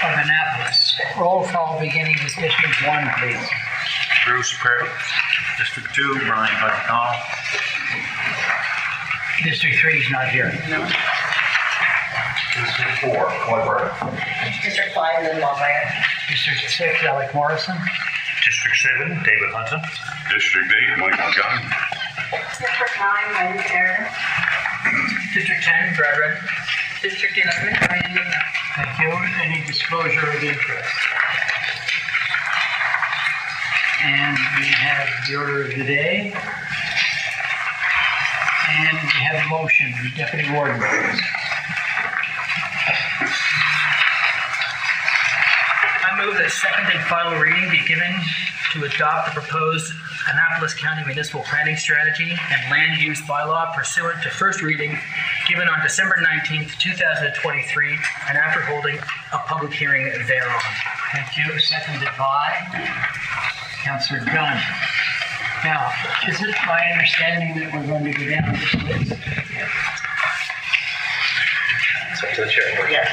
of Annapolis. Roll call beginning with District 1, please. Bruce Perry. District 2, Brian Hudson. District 3 is not here. No. District 4, Floyd Burke. District 5, Lynn Lawfire. District 6, Alec Morrison. District 7, David Hunton. District 8, Michael Gunn. District 9, Wayne Aaron. District 10, Brad Redden. District 11, Brian Luna. Thank you. Any disclosure of interest? And we have the order of the day. And we have a motion. The Deputy Warden, please. I move that second and final reading be given to adopt the proposed Annapolis County Municipal Planning Strategy and Land Use Bylaw pursuant to first reading given on December 19th, 2023, and after holding a public hearing thereon. Thank you. Seconded by Councillor Gunn. Now, is it my understanding that we're going to go down this list? It's up to the chair. Yes.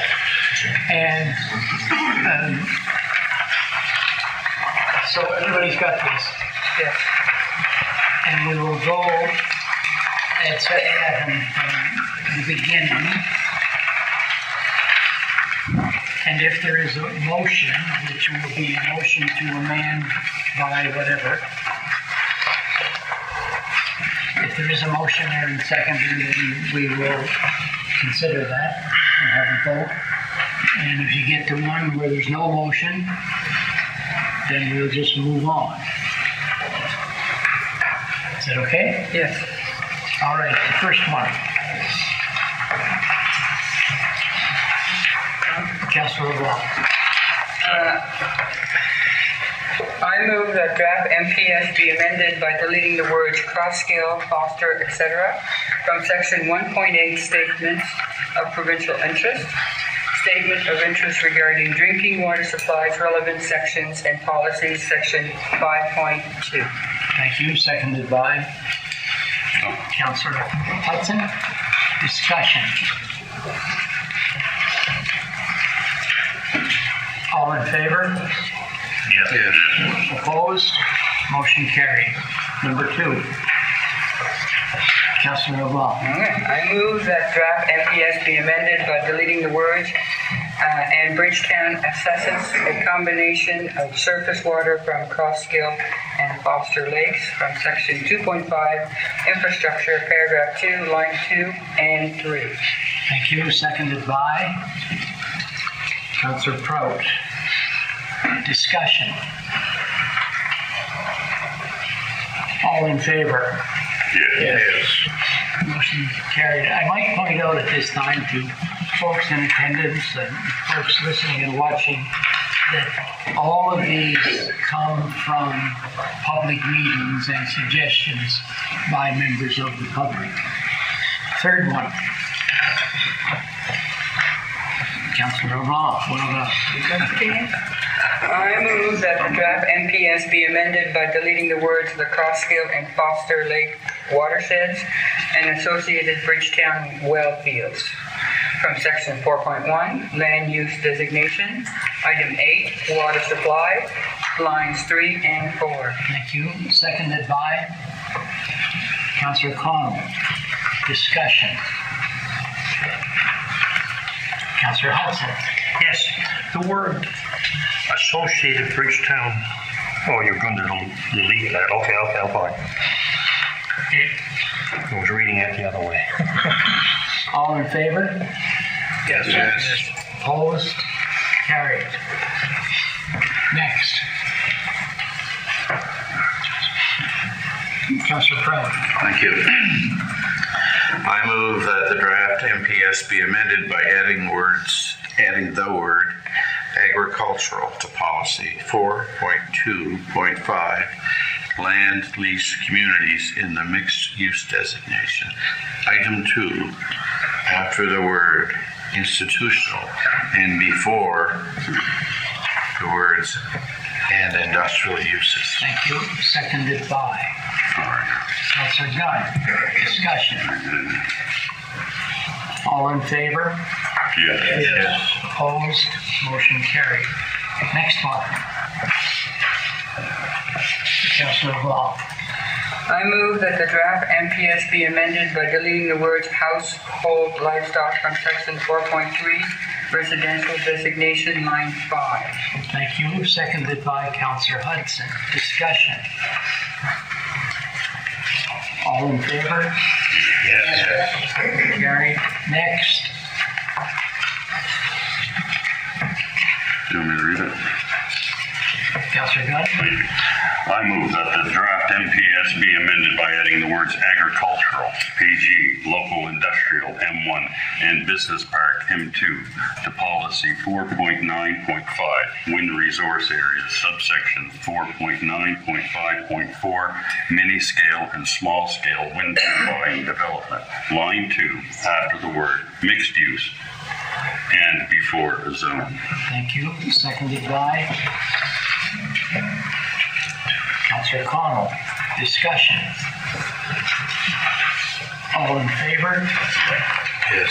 And so everybody's got this. Yes. And we will go at them from the beginning. And if there is a motion, which will be a motion to amend by whatever, if there is a motion and second, then we will consider that and have a vote. And if you get to one where there's no motion, then we'll just move on. Is that okay? Yes. All right, the first one. Councilor Law. I move that draft MPS be amended by deleting the words cross-scale, foster, etc. from section 1.8 statements of provincial interest, statement of interest regarding drinking water supplies, relevant sections and policies, section 5.2. Thank you. Seconded by Councilor Hudson. Discussion. All in favor? Yes. Opposed? Motion carried. Number 2. Councilor Law. I move that draft MPS be amended by deleting the words and Bridgetown assesses a combination of surface water from Cross-Scale and Foster Lakes from section 2.5 infrastructure, paragraph 2, line 2 and 3. Thank you. Seconded by Councilor Prout. Discussion. All in favor? Yes. Motion carried. I might point out at this time to folks in attendance and folks listening and watching that all of these come from public meetings and suggestions by members of the public. Third one. Councilor Law, one of us. I move that the draft MPS be amended by deleting the words the Cross-Scale and Foster Lake watersheds and associated Bridgetown well fields from section 4.1, land use designation, item 8, water supply, lines 3 and 4. Thank you. Seconded by Councilor Connell. Discussion. Councilor Hudson. Yes. The word associated Bridgetown. Oh, you're going to delete that. Okay, I'll find. I was reading it the other way. All in favor? Yes. Opposed? Carried. Next. Councilor Prout. Thank you. I move that the draft MPS be amended by adding the word agricultural to policy 4.2.5 land lease communities in the mixed use designation. Item 2, after the word institutional and before the words and industrial uses. Thank you. Seconded by Councilor Gunn. Discussion. All in favor? Yes. Opposed? Motion carried. Next one. Councilor Blau. I move that the draft MPS be amended by deleting the words household livestock from section 4.3, residential designation, line 5. Thank you. Seconded by Councilor Hudson. Discussion. All in favor? Yes. Carried. Next. Do you want me to read it? Councilor Gunn. I move that the draft MPS be amended by adding the words agricultural, PG, local industrial, M1, and business park, M2, to policy 4.9.5, wind resource areas, subsection 4.9.5.4, mini-scale and small-scale wind turbine development, line 2, after the word mixed use, and before a zone. Thank you. Seconded by Councilor Connell. Discussion. All in favor? Yes.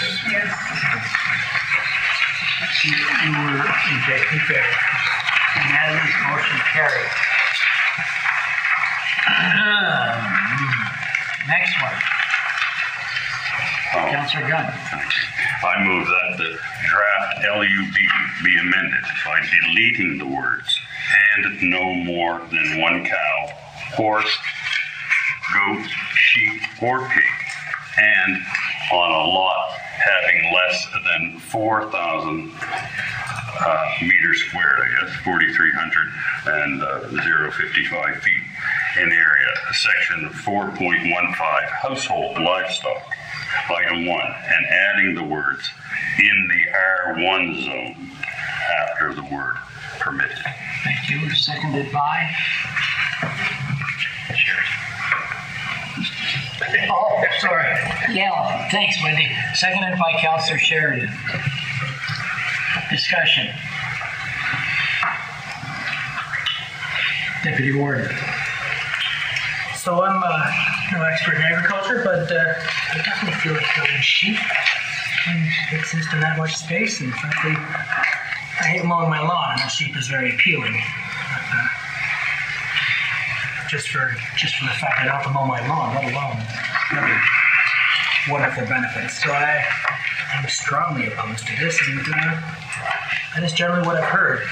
You were in favor. Unanimous, motion carried. Next one. Councilor Gunn. I move that the draft LUB be amended by deleting the words "and no more than one cow, horse, goat, sheep, or pig, and on a lot having less than 4,000 meters squared, I guess, 4,300 and 0.55 feet in area." Section 4.15, household livestock, item 1, and adding the words "in the R1 zone" after the word "permitted." Thank you. Seconded by? Oh, sorry. Yeah, thanks, Wendy. Seconded by Councilor Sheridan. Discussion. Deputy Warden. So I'm no expert in agriculture, but I definitely feel like growing sheep can exist in that much space, and frankly, I hate mowing my lawn, and a sheep is very appealing. But, just for the fact that I don't have to mow my lawn, let alone other wonderful benefits. So I am strongly opposed to this, and that is generally what I've heard.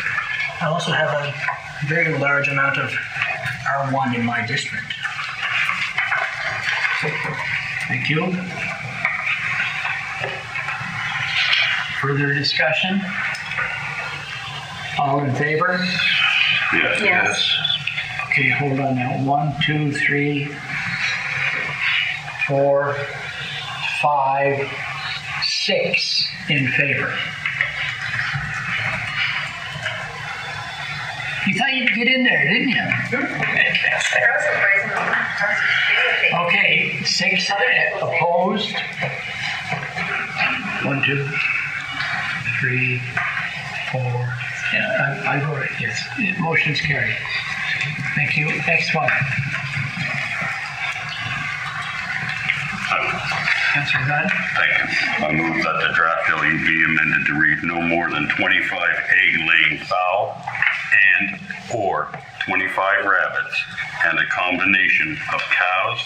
I also have a very large amount of R1 in my district. Thank you. Further discussion? All in favor? Yes. Okay, hold on now. 1, 2, 3, 4, 5, 6 in favor. You thought you'd get in there, didn't you? Okay, 6 opposed. 1, 2, 3, 4. Yeah, I voted yes. Motion's carried. Thank you. Next one. Councilor Gunn. Thank you. I move that the draft LUB be amended to read "no more than 25 egg-laying fowl and or 25 rabbits and a combination of cows,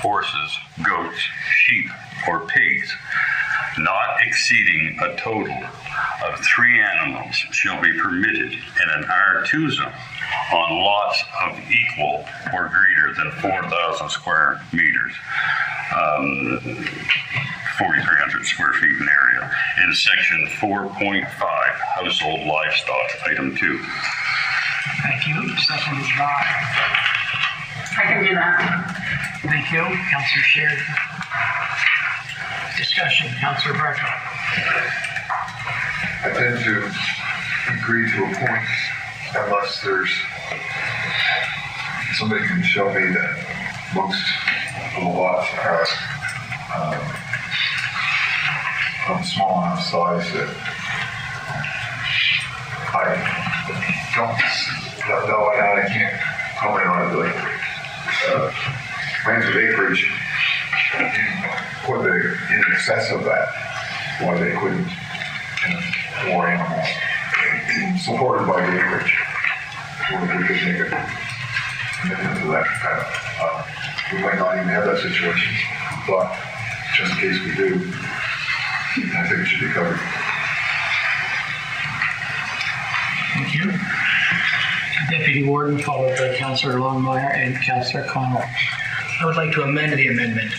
horses, goats, sheep, or pigs, not exceeding a total of 3 animals, shall be permitted in an R2 zone on lots of equal or greater than 4,000 square meters, 4,300 square feet in area, in section 4.5, household livestock, item 2. Thank you. Seconded by. I can do that. Thank you. Councilor Sheridan. Discussion. Councilor Barton. I tend to agree to a point unless there's somebody can show me that most of the lots are of small enough size that I don't know, and I can't comment on it, like plans of acreage in excess of that, why they couldn't or animals supported by the acreage. Or we could make it commitment to that. We might not even have that situation, but just in case we do, I think it should be covered. Thank you. Deputy Warden, followed by Councillor Longmire and Councillor Connell. I would like to amend the amendment,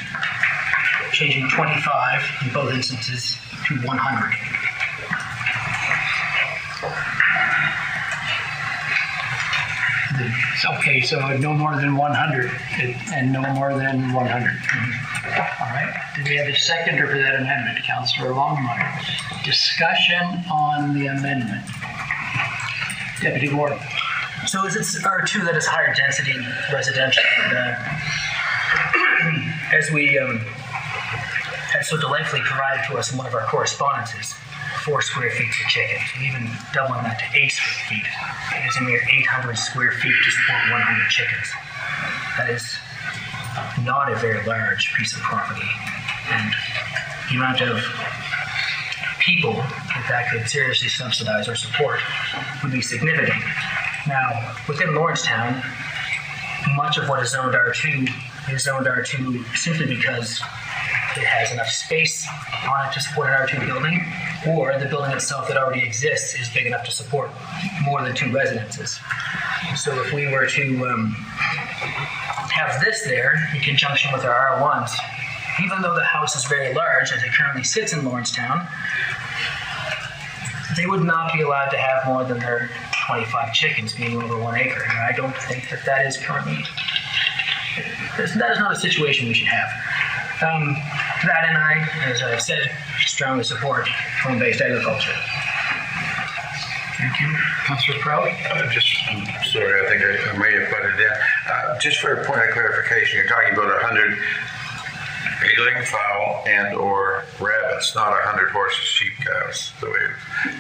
changing 25 in both instances to 100. Okay, so no more than 100 and no more than 100. All right. Do we have a seconder for that amendment? Councillor Longmire. Discussion on the amendment. Deputy Warden. So is it R2 that is higher density residential? And, as we had so delightfully provided to us in one of our correspondences, 4 square feet for chickens, and even doubling that to 8 square feet, it is a mere 800 square feet to support 100 chickens. That is not a very large piece of property, and the amount of people that could seriously subsidize or support would be significant. Now, within Lawrencetown, much of what is zoned R2 is zoned R2 simply because it has enough space on it to support an R2 building, or the building itself that already exists is big enough to support more than 2 residences. So if we were to have this there in conjunction with our R1s, even though the house is very large as it currently sits in Lawrencetown, they would not be allowed to have more than their 25 chickens being over 1 acre. And I don't think that that is currently, that is not a situation we should have. That and I, as I've said, strongly support home-based agriculture. Thank you. Councillor Prout. I'm sorry, I think I may have butted in. Just for a point of clarification, you're talking about 100 ailing fowl and or rabbits, not 100 horses, sheep, cows. The way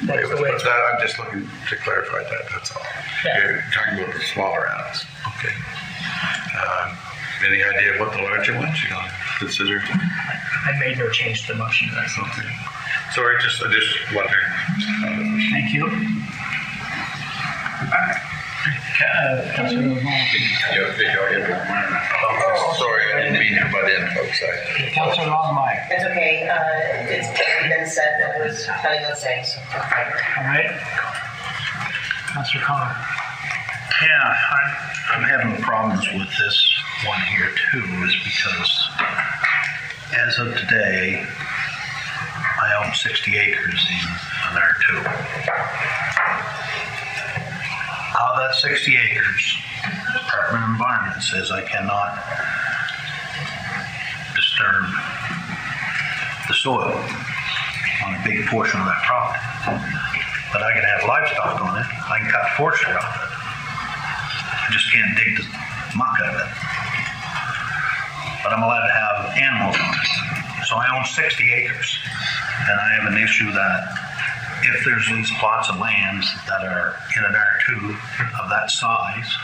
That's the way it's I'm just looking to clarify that. That's all. Yeah. You're talking about the smaller animals. Okay. Any idea what the larger ones you're going to consider? I made no change to the motion. That's Okay. Sorry, I just wondering. Thank you. Councillor Lamont. Sorry, I didn't mean to butt in, folks. Councillor Longmire. It's okay. It's been said that was telling us saying so. All right. Councillor Connell. Yeah, I'm having problems with this one here too, is because as of today, I own 60 acres in an R2. Out of that 60 acres, Department of Environment says I cannot disturb the soil on a big portion of that property. But I can have livestock on it, I can cut forestry off it. I just can't dig the muck out of it. But I'm allowed to have animals on it. So I own 60 acres. And I have an issue that if there's these plots of lands that are in an R2 of that size,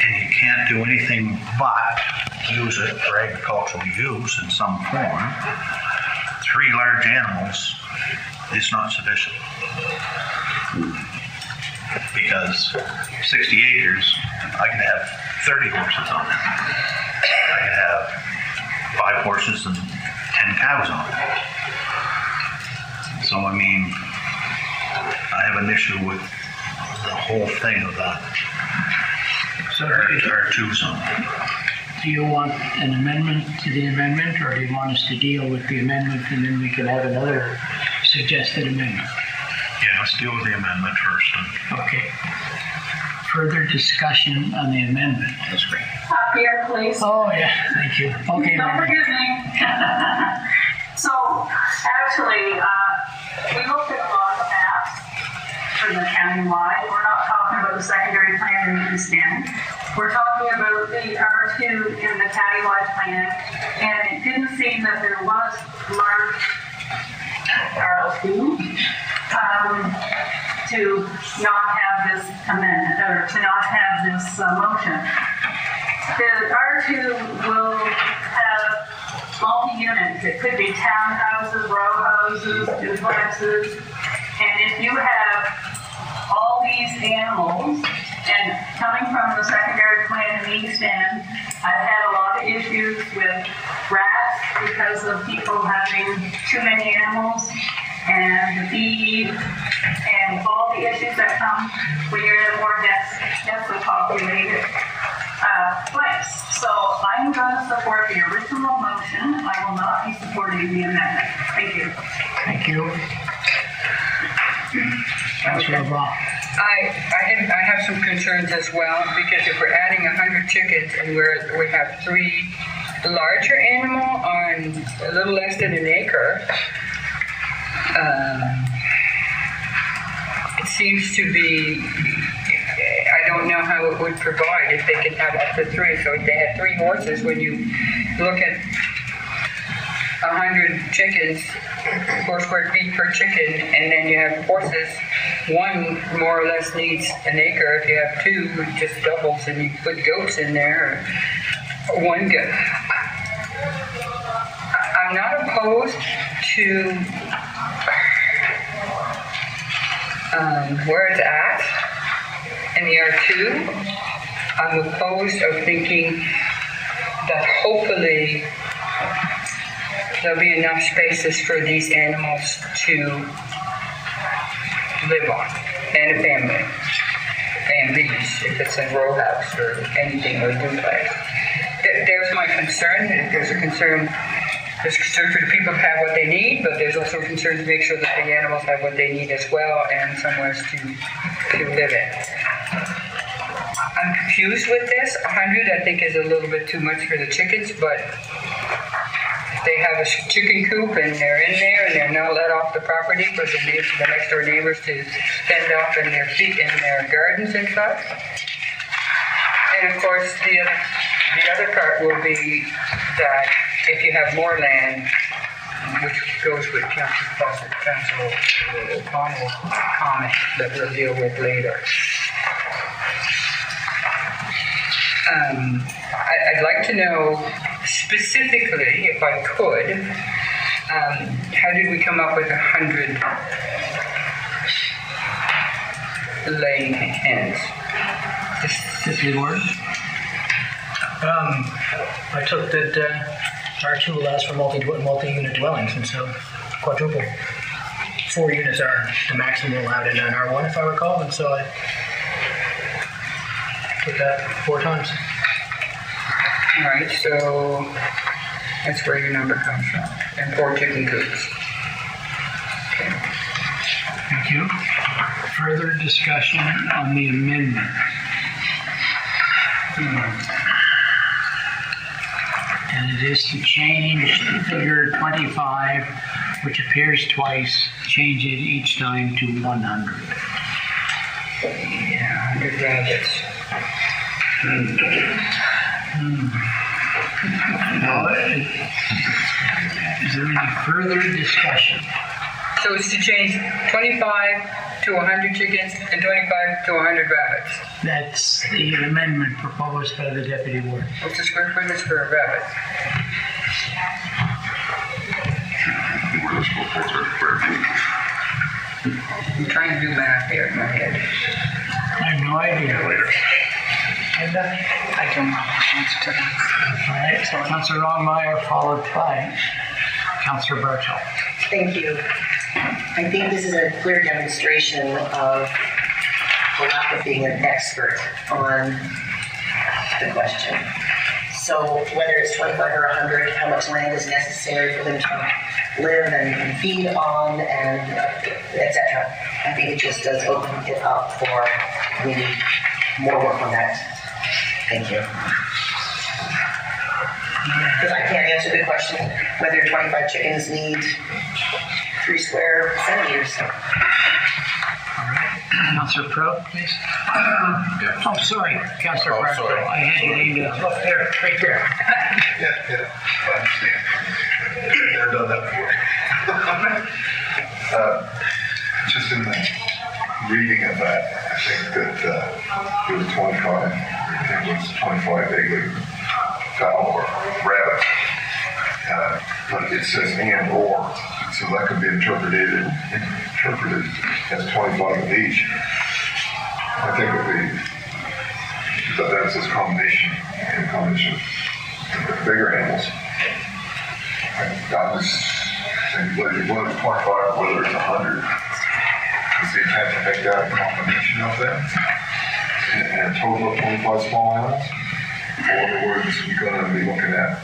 and you can't do anything but use it for agricultural use in some form, 3 large animals is not sufficient. Because 60 acres, I can have 30 horses on it. I can have 5 horses and 10 cows on it. So, I mean, I have an issue with the whole thing of that R2 zone. Do you want an amendment to the amendment, or do you want us to deal with the amendment and then we can have another suggested amendment? Yeah, let's deal with the amendment first. Okay. Further discussion on the amendment. That's great. Here, please. Oh, yeah, thank you. Okay, Don't Mary. forgive me. So, actually, we looked at a lot of maps for the countywide. We're not talking about the secondary plan in East End. We're talking about the R2 in the countywide plan, and it didn't seem that there was large R2 to not have this amendment, or to not have this motion. The R2 will have multi-units. It could be townhouses, row houses, duplexes. And if you have all these animals, and coming from the secondary plan in the East End, I've had a lot of issues with rats because of people having too many animals, and feed, and all the issues that come when you're in a more densely populated place. So I'm going to support the original motion. I will not be supporting the amendment. Thank you. Thank you. Councilor LeBlanc. I have some concerns as well, because if we're adding 100 chickens and we have 3 larger animal on a little less than an acre, it seems to be, I don't know how it would provide if they could have up to 3. So if they had 3 horses, when you look at 100 chickens, 4 square feet per chicken, and then you have horses, 1 more or less needs an acre. If you have 2, it just doubles, and you put goats in there, or 1 goat. I'm not opposed to where it's at in the R2. I'm opposed of thinking that hopefully there'll be enough spaces for these animals to live on, and a family. Families, if it's a row house or anything, or duplex. There's my concern. There's concern for the people to have what they need, but there's also a concern to make sure that the animals have what they need as well, and somewhere to live in. I'm confused with this. 100, I think, is a little bit too much for the chickens, but if they have a chicken coop and they're in there and they're not let off the property for the next door neighbors to fend off in their feet in their gardens and stuff. And of course, the other part will be that if you have more land, which goes with Council O'Connell's comment that we'll deal with later. I'd like to know specifically, if I could, how did we come up with 100 laying hens? This is word. I took that R2 allows for multi-unit dwellings, and so quadruple. 4 units are the maximum allowed in an R1, if I recall, and so I put that 4 times. All right, so that's where your number comes from, and 4 chicken coops. Okay. Thank you. Further discussion on the amendment. And it is to change figure 25, which appears twice, change it each time to 100. Yeah, 100 rabbits. Is there any further discussion? So it's to change 25 to 100 chickens and 25 to 100 rabbits. That's the amendment proposed by the deputy warden. What's the square footage for a rabbit? I'm trying to do math here in my head. I have no idea. I don't know the answer to that. All right, so Councillor Longmire followed by Councillor Bartow. Thank you. I think this is a clear demonstration of the lack of being an expert on the question. So whether it's 25 or 100, how much land is necessary for them to live and feed on, and etc. I think it just does open it up for we need more work on that. Thank you. Because I can't answer the question whether 25 chickens need 3 square centimeters. All right. Councillor Pro, please. Oh, sorry, Councillor Bartow. Sorry. I had you named up there, right there. Yeah, I understand. Never done that before. Just in the reading of that, I think that it was 25. I think it was 25 egg fowl or rabbits. but it says and or, so that could be interpreted as 25 of each. I think that's this combination with bigger animals. I was thinking whether it's 25 or whether it's 100. Is the intent to make that a combination of them? And a total of 25 small animals? Or in other words, we're going to be looking at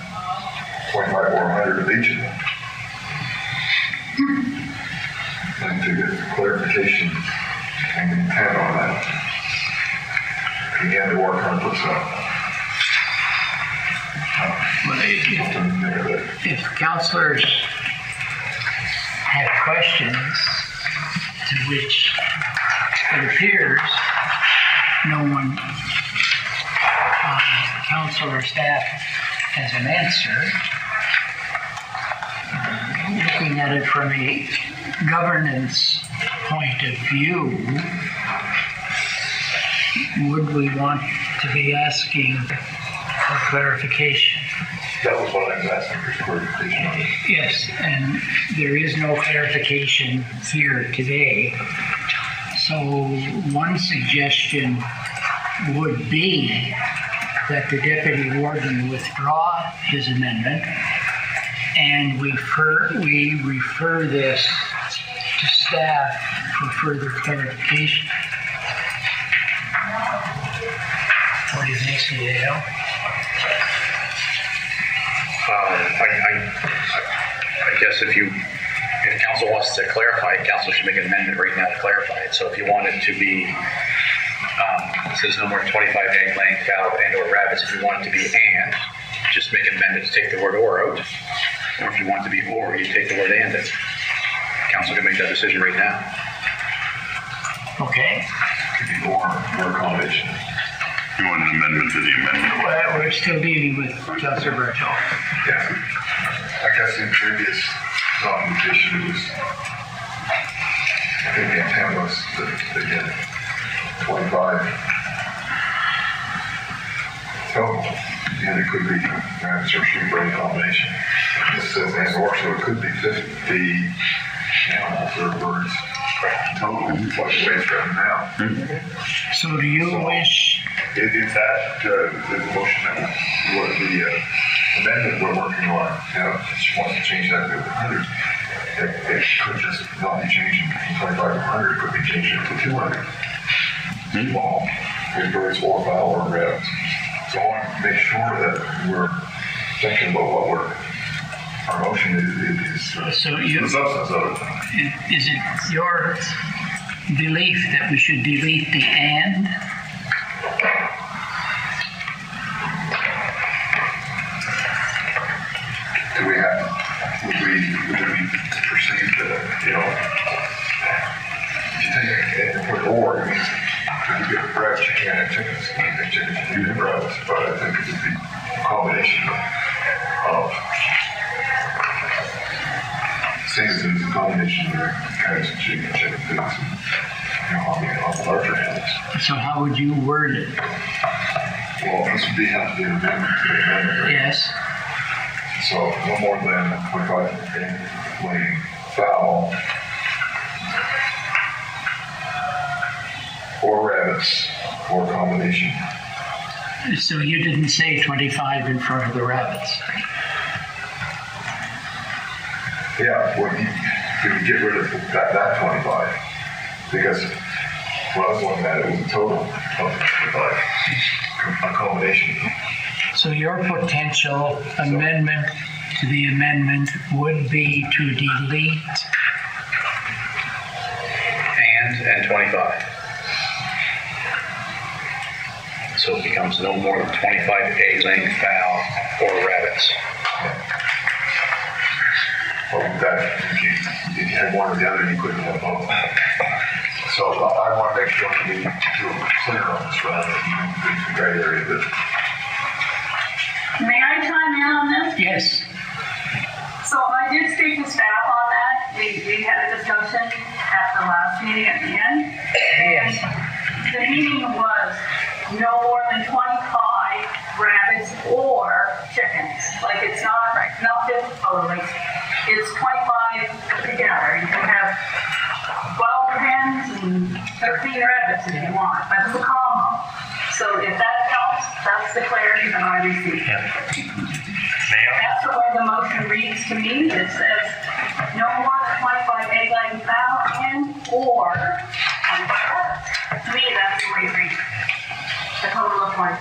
25 or 100 of each of them? And to get clarification and intent on that, again, the war kind of puts up. If councilors have questions to which it appears no one on council or staff has an answer, looking at it from a governance point of view, would we want to be asking for clarification? That was what I was asking for clarification on. Yes, and there is no clarification here today. So one suggestion would be that the deputy warden withdraw his amendment and we refer this to staff for further clarification. What do you think, CAO? I guess if council wants to clarify it, council should make an amendment right now to clarify it. So if you want it to be, it says no more than 25 egg laying fowl and or rabbits. If you want it to be and, just make an amendment to take the word or out. Or if you want it to be or, you take the word and in. Council can make that decision right now. Okay. Could be or accommodation. You want an amendment to the amendment? Well, we're still dealing with Councilor Berthold. Yeah. I guess in previous documentation, it was, I think the intent was that they get 25 total, and it could be rabbits or sheep or any combination. This says and or, so it could be 50 animals or birds total, like the way it's written now. So do you wish? If that is the motion that the amendment we're working on, she wants to change that to 100, it could just not be changing from 25 to 100, it could be changing to 200. Small, birds or fowl or rabbits. So I want to make sure that we're thinking about what our motion is So the substance of it. Is it your belief that we should delete the and? Would we perceive that, if you take it with or, it means if you get rabbits, you can't have chickens. If you get chickens, you can't have rabbits. But I think it would be a combination of seasons, a combination of kinds of chicken foods, and on the larger animals. So how would you word it? Well, this would have to be an amendment to the amendment, right? Yes. So no more than 25 laying fowl or rabbits or combination. So you didn't say 25 in front of the rabbits. Yeah, well, you get rid of that 25 because when I was looking at it, it was a total of 25, a combination. So your potential amendment to the amendment would be to delete And 25. So it becomes no more than 25 egg-laying fowl or rabbits. Well, that if you had one or the other, you couldn't have both. So I want to make sure that we do clear on this rather than the gray area that. May I chime in on this? yes. So I did speak to staff on that. We had a discussion at the last meeting at the end. And the meeting was no more than 25 rabbits or chickens. Like it's not not 50 color lakes. It's 25 together. You can have 12 hens and 13 rabbits if you want, but it's a combo. So if that helps, that's the clarity that I received. That's the way the motion reads to me. It says no more than 25 egg-laying fowl and or 25 rabbits. To me, that's the way it reads. A total of 25.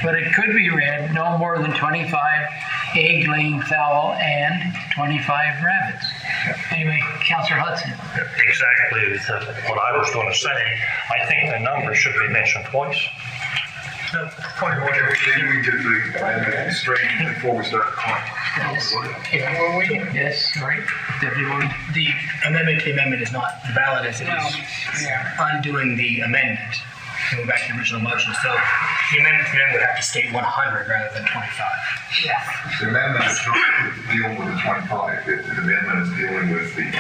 But it could be read no more than 25 egg-laying fowl and 25 rabbits. Anyway, Councillor Hudson. Exactly what I was going to say. I think the number should be mentioned twice. Point of order. Maybe we get the amendment straight before we start the clock. Yes, sorry. Deputy Warden. The amendment to the amendment is not valid as it is undoing the amendment. Going back to the original motion. So the amendment to the amendment would have to state 100 rather than 25. Yes. The amendment is not dealing with the 25. The amendment is dealing with the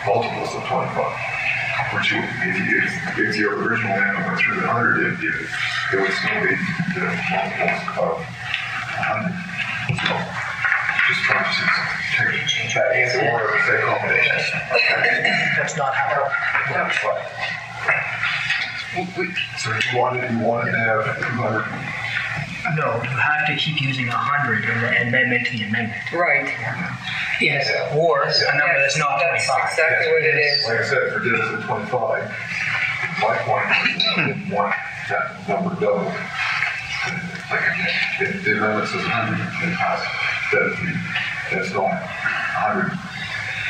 multiples of 25. Which if your original amendment went through the 100, it would still be the multiples of 100. So just trying to take that answer or say combination. That's not how it works. So you wanted to have 200. No, you have to keep using 100 in the amendment to the amendment. Right. Yes. Or a number that's not 25. That's exactly what it is. Like I said, for this at 25, my point is I didn't want that number double. Like if the amendment says 100, then pass that's not 100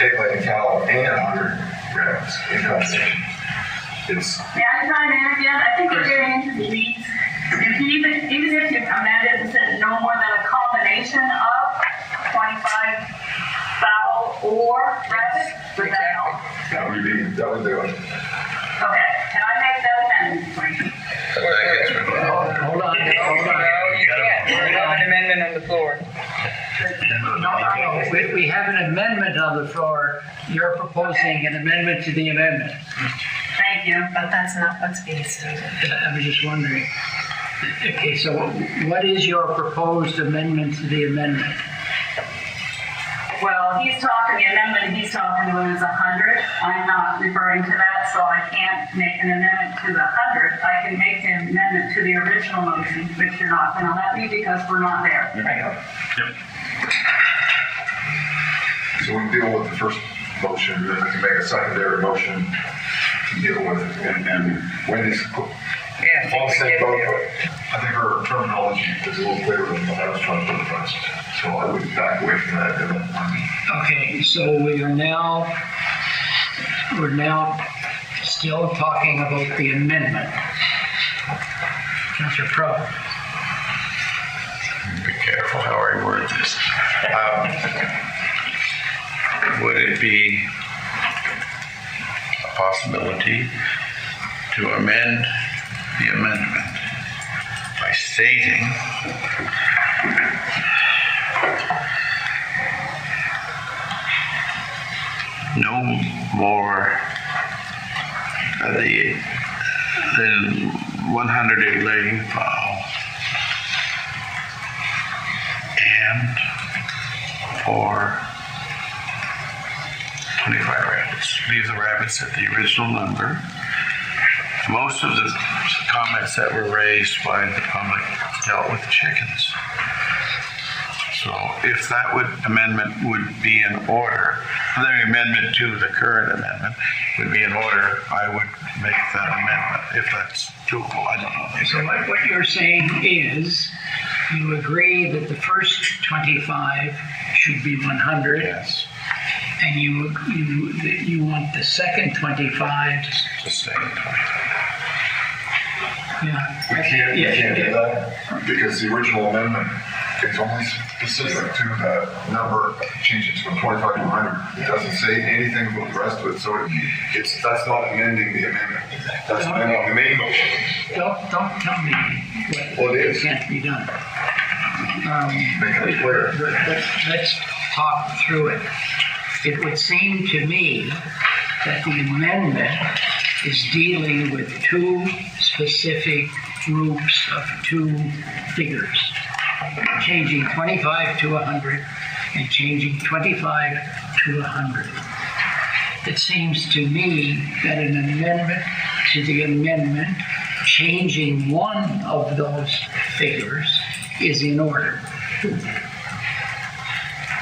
egg-laying fowl and 100 rabbits in combination. May I chime in again? I think we're getting into the weeds. Even if you amend it and said no more than a combination of 25 fowl or rabbit, would that help? That would do it. Okay, can I make that amendment, please? Hold on. No, you can't. We have an amendment on the floor. No, we have an amendment on the floor. You're proposing an amendment to the amendment. Thank you. But that's not what's being stated. I was just wondering. Okay, so what is your proposed amendment to the amendment? Well, the amendment he's talking about is 100. I'm not referring to that, so I can't make an amendment to the 100. I can make an amendment to the original motion, which you're not going to let me because we're not there. Yep. So we deal with the first motion, then we can make a secondary motion to deal with it. And Wendy's all said both. I think her terminology is a little clearer than what I was trying to put across. So I would back away from that. Okay, so we're now still talking about the amendment. Councillor Crowe. Be careful how I word this. Would it be a possibility to amend the amendment by stating no more than 100 egg-laying fowl and or 25 rabbits. Leave the rabbits at the original number. Most of the comments that were raised by the public dealt with chickens. So if that amendment would be in order, the amendment to the current amendment would be in order, I would make that amendment if that's doable. I don't know. So what you're saying is you agree that the first 25 should be 100. Yes. And you want the second 25 to stay at 25. Yeah. We can't do that because the original amendment is only specific to the number, change it from 25 to 100. It doesn't say anything about the rest of it, so that's not amending the amendment. That's amending the main motion. Don't tell me what it is. Can't be done. Make it clear. Let's talk through it. It would seem to me that the amendment is dealing with two specific groups of two figures, changing 25 to 100 and changing 25 to 100. It seems to me that an amendment to the amendment changing one of those figures is in order.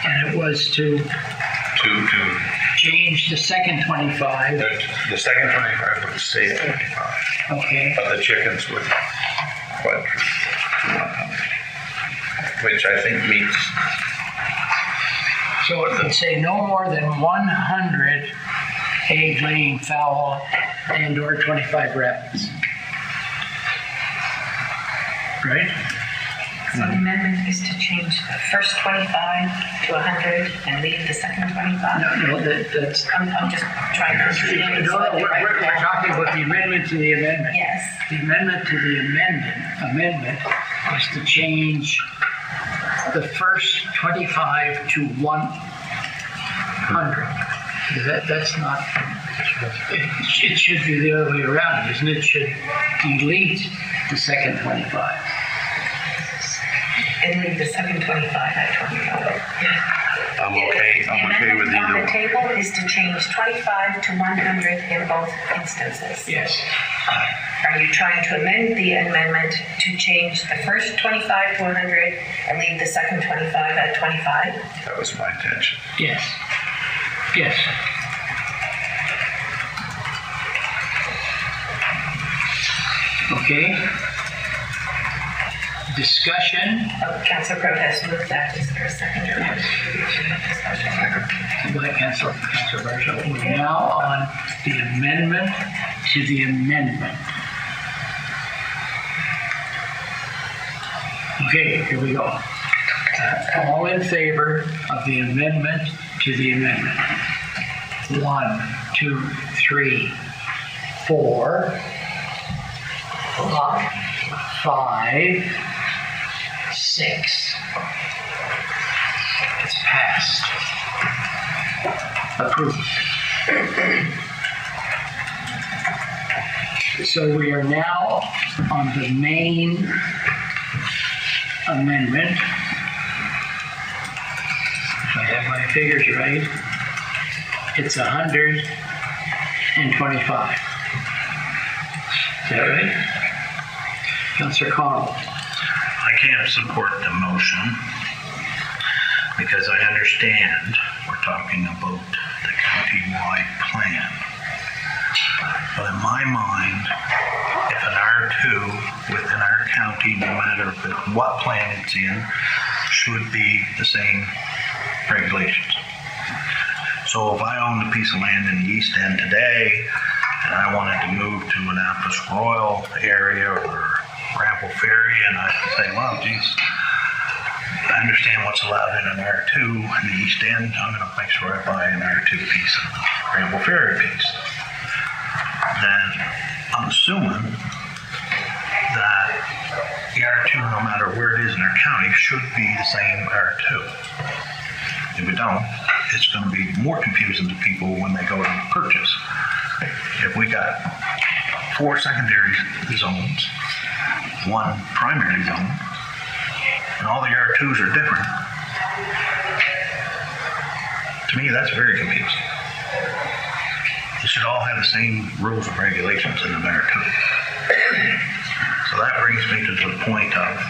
And it was to change the second 25. The second 25 would stay at 25. Okay. But the chickens would quadruple, which I think meets. So it would say no more than 100 egg-laying fowl and or 25 rabbits. Right? So the amendment is to change the first 25 to 100 and leave the second 25? No, that's... I'm just trying to understand. No, we're talking about the amendment to the amendment. Yes. The amendment to the amendment is to change the first 25 to 100. That's not... It should be the other way around, isn't it? It should delete the second 25. And leave the second 25 at 25. I'm okay with The amendment on either. the table is to change 25 to 100 in both instances. Yes. Are you trying to amend the amendment to change the first 25 to 100 and leave the second 25 at 25? That was my intention. Yes. Yes. Okay. Discussion. Councilor Crowe has moved that. Is there a second or By Councilor Barshall. We're now on the amendment to the amendment. Okay, here we go. All in favor of the amendment to the amendment? 1, 2, 3, 4, 5, 6. It's passed. Approved. So we are now on the main amendment. If I have my figures right, it's 125. Is that right? Councillor Connell. I can't support the motion because I understand we're talking about the county-wide plan. But in my mind, if an R2 within our county, no matter what plan it's in, should be the same regulations. So if I owned a piece of land in the East End today and I wanted to move to Annapolis Royal area or Ramble Ferry, and I say, well, geez, I understand what's allowed in an R2 in the East End. I'm going to make sure I buy an R2 piece of Ramble Ferry piece. Then I'm assuming that the R2, no matter where it is in our county, should be the same R2. If we don't, it's going to be more confusing to people when they go to purchase. If we got 4 secondary zones, 1 primary zone, and all the R2s are different, to me that's very confusing. They should all have the same rules and regulations in an R2. So that brings me to the point of,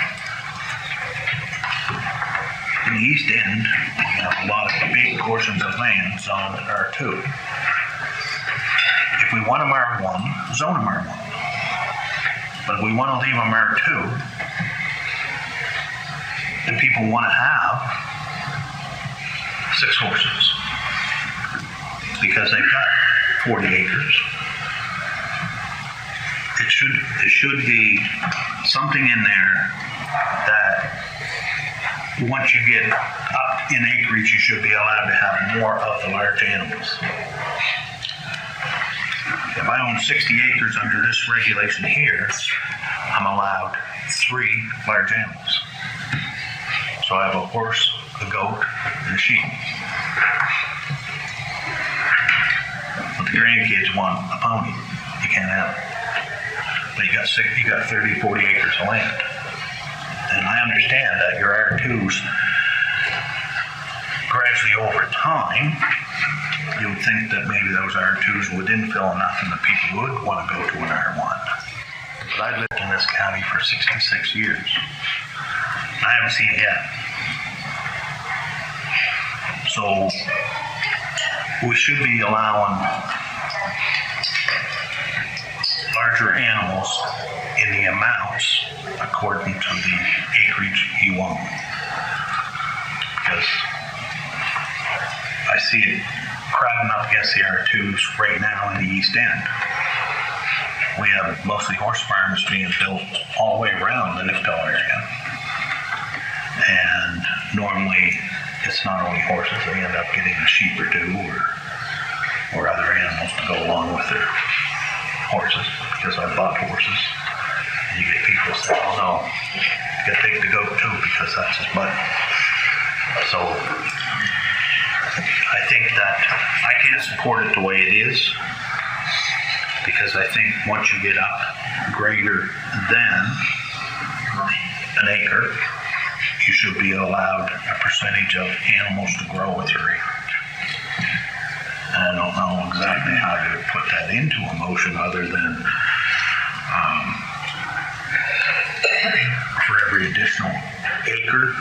in the East End, we have a lot of big portions of land zoned R2. If we want them R1, zone them R1. But if we want to leave them R2, and people want to have 6 horses because they've got 40 acres, it should be something in there that once you get up in acreage, you should be allowed to have more of the large animals. If I own 60 acres under this regulation here, I'm allowed 3 large animals. So I have a horse, a goat, and a sheep. But the grandkids want a pony. You can't have it. but you got 30, 40 acres of land. And I understand that your R2s, gradually over time, you would think that maybe those R2s would infill enough and the people would want to go to an R1. But I've lived in this county for 66 years. I haven't seen it yet. So we should be allowing larger animals in the amounts according to the acreage you own. Because I see it crowding up against the R2s right now in the East End. We have mostly horse farms being built all the way around the Niftel area. And normally it's not only horses, they end up getting a sheep or two or other animals to go along with their horses, because I bought horses. And you get people saying, oh no, you gotta take the goat too because that's his buddy. So I think that I can't support it the way it is, because I think once you get up greater than an acre, you should be allowed a percentage of animals to grow with your acreage. And I don't know exactly how to put that into a motion other than for every additional acre,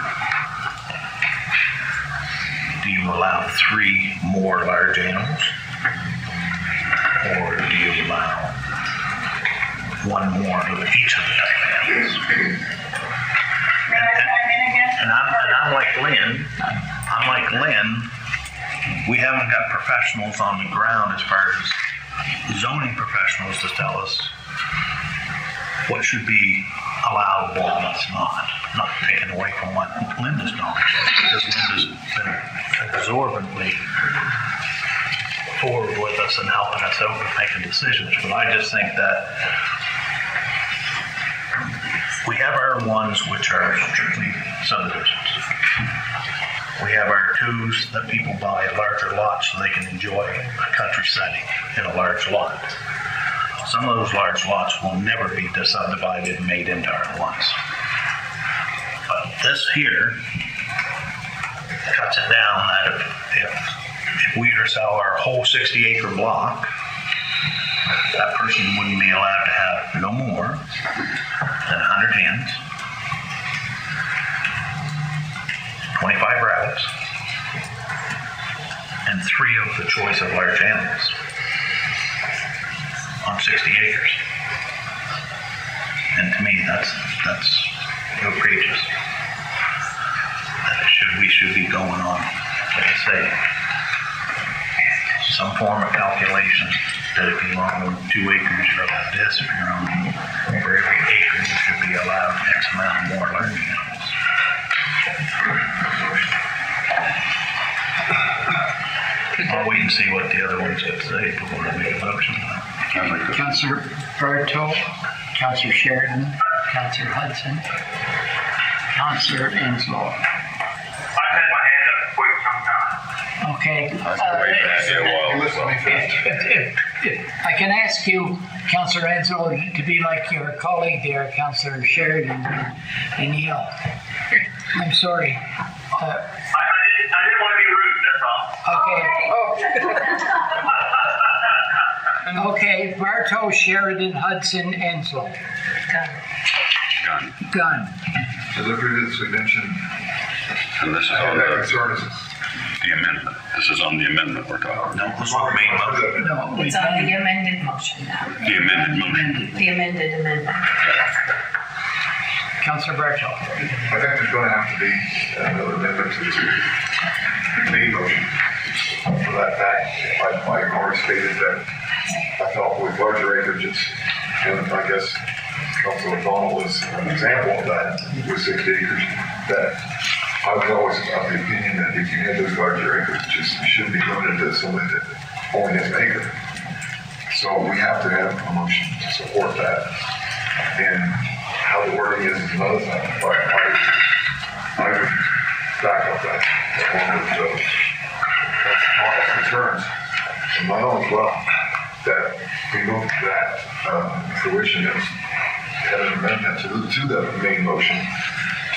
do you allow 3 more large animals? Or do you allow 1 more of each of the type animals? And I'm like Lynn, we haven't got professionals on the ground as far as zoning professionals to tell us what should be allowable and what's not. Not taken away from what Linda's knowledge is, because Linda's been absorbently forward with us and helping us out with making decisions. But I just think that we have our ones which are strictly subdivisions. We have our 2s that people buy larger lots so they can enjoy a country setting in a large lot. Some of those large lots will never be subdivided and made into R1s. But this here cuts it down that if we were to sell our whole 60-acre block, that person wouldn't be allowed to have no more than 100 hens, 25 rabbits, and 3 of the choice of large animals on 60 acres. And to me, that's outrageous. We should be going on, like I say, some form of calculation that if you own 2 acres, you're allowed this. If you're on for every acre, you should be allowed X amount more large animals. I'll wait and see what the other ones have to say before I make a motion. Councillor Bartow, Councillor Sheridan, Councillor Hudson, Councillor Enslow. I've had my hand up quite some time. Okay. Listen, I can ask you, Councillor Enslow, to be like your colleague there, Councillor Sheridan, and yell. I'm sorry. I didn't want to be rude, that's all. Okay. Okay, Bartow, Sheridan, Hudson, Enslow. Gun. Delivery of signature. And this is on the amendment. This is on the amendment we're talking. No, this one made motion. No, It's on the amended motion now. The amended motion. The amended amendment. Councillor Bartow. I think there's going to have to be another amendment to the main motion. For that fact, I already stated that I felt with larger acreages, and I guess Councilor O'Donnell was an example of that with 60 acres, that I was always of the opinion that if you have those larger acreages, you shouldn't be limited to somebody that only has an acre. So we have to have a motion to support that. And how the wording is another thing. But I would back up that one of the concerns, and my own as well. that we move that fruition as an amendment to the main motion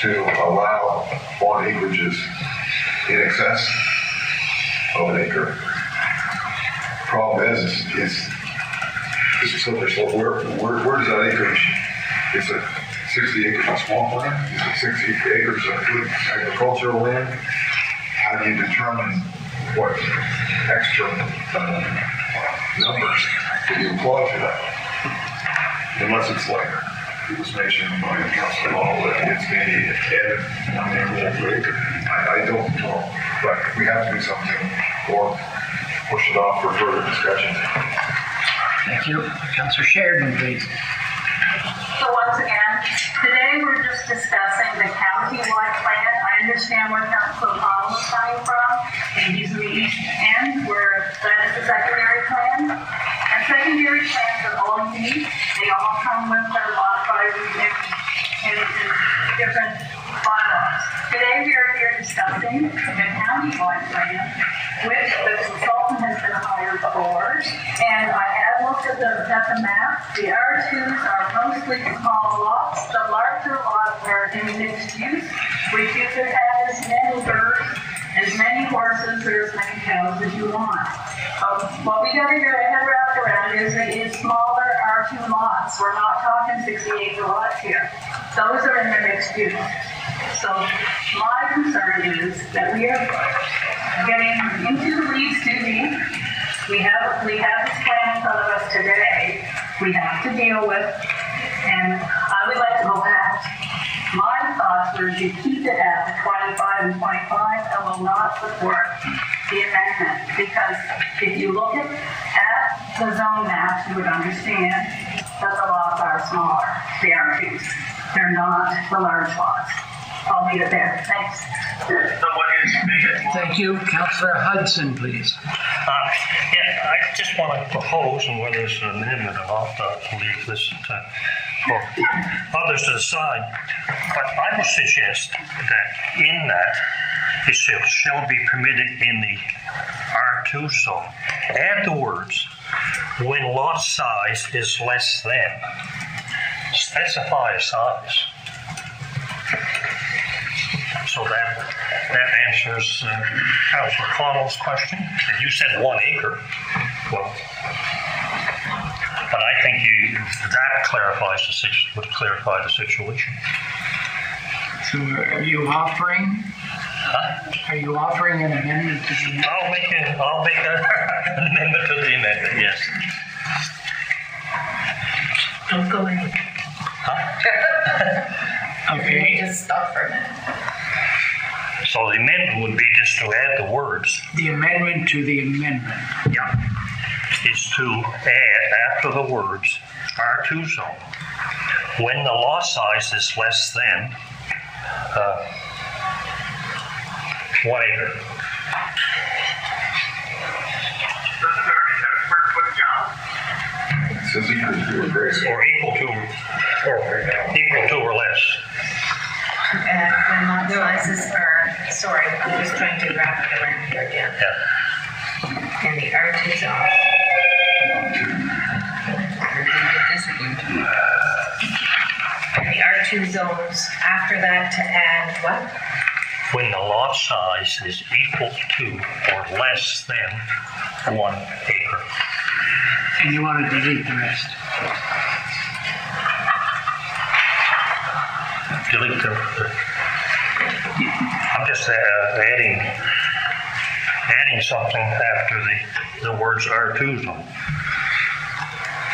to allow lawn acreages in excess of an acre. Problem is this is slippery slope. Where does that acreage? Is it 60 acres of swampland? Is it 60 acres of good agricultural land? How do you determine what extra numbers that you apply to that? Unless it's like it was mentioned by Councilor Hall that it's maybe added 1 acre per acre. I don't know, but we have to do something or push it off for further discussion. Thank you. Councillor Sheridan, please. So once again, today we're just discussing the county-wide plan. I understand where Councilor Hall is coming from, and he's in the east end where that is the secondary plan. And secondary plans are all unique. They all come with their lot sizes and different bylaws. Today we are here discussing the county-wide plan, which the consultant has been hired for. And I have looked at the map. The R2s are mostly small lots. The larger lots are in mixed use, which you could have as many birds, as many horses, or as many cows as you want. What we got to get our head wrapped around is smaller R2 lots. We're not talking 60-acre lots here. Those are in the mixed use. So my concern is that we are getting into the weeds too deep. We have this plan in front of us today. We have to deal with, and I would like to go back. My thoughts were to keep it at the 25 and 25. I will not support the amendment because if you look at the zone maps, you would understand that the lots are smaller, the R2s. They're not the large lots. I'll leave it there. Thanks. Thank you. Councillor Hudson, please. I just want to propose, and whether it's an amendment or not, I'll leave this for others to decide. But I would suggest that in that, it shall be permitted in the R2 zone. Add the words, when lot size is less than. Specify a size. So that answers Councilor Connell's question. And you said 1 acre. Well, but I think that would clarify the situation. So are you offering? Huh? Are you offering an amendment to the? I'll make an amendment to the amendment. Yes. Don't go in. Huh? Okay. Just stop for a minute. So the amendment would be just to add the words. The amendment to the amendment. Yeah. Is to add after the words R2 zone. When the lot size is less than 1 acre. It says or equal to or less. When lot sizes are, sorry, I'm just trying to wrap it around here again. Yeah. In the R2 zone. In the R2 zones, after that to add what? When the lot size is equal to or less than 1 acre. And you want to delete the rest? Delete I'm just adding something after the words R2 zone.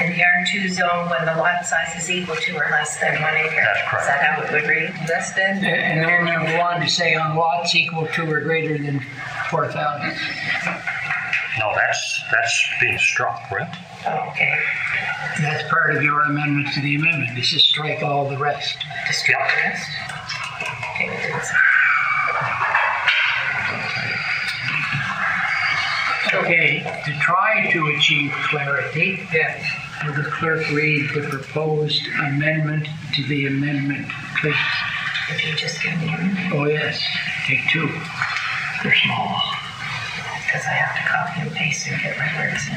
In the R2 zone, when the lot size is equal to or less than 1 acre. That's correct. Is that how it would read? Less than? And then you go on to say on lots equal to or greater than 4,000. No, that's being struck, right? Oh, okay. That's part of your amendment to the amendment. This is strike all the rest. To strike the rest? Okay, we did so. Okay, to try to achieve clarity, will the clerk read the proposed amendment to the amendment, please? If you just give me a minute. Oh, yes. Take 2. They're small. Because I have to copy and paste and get my words in.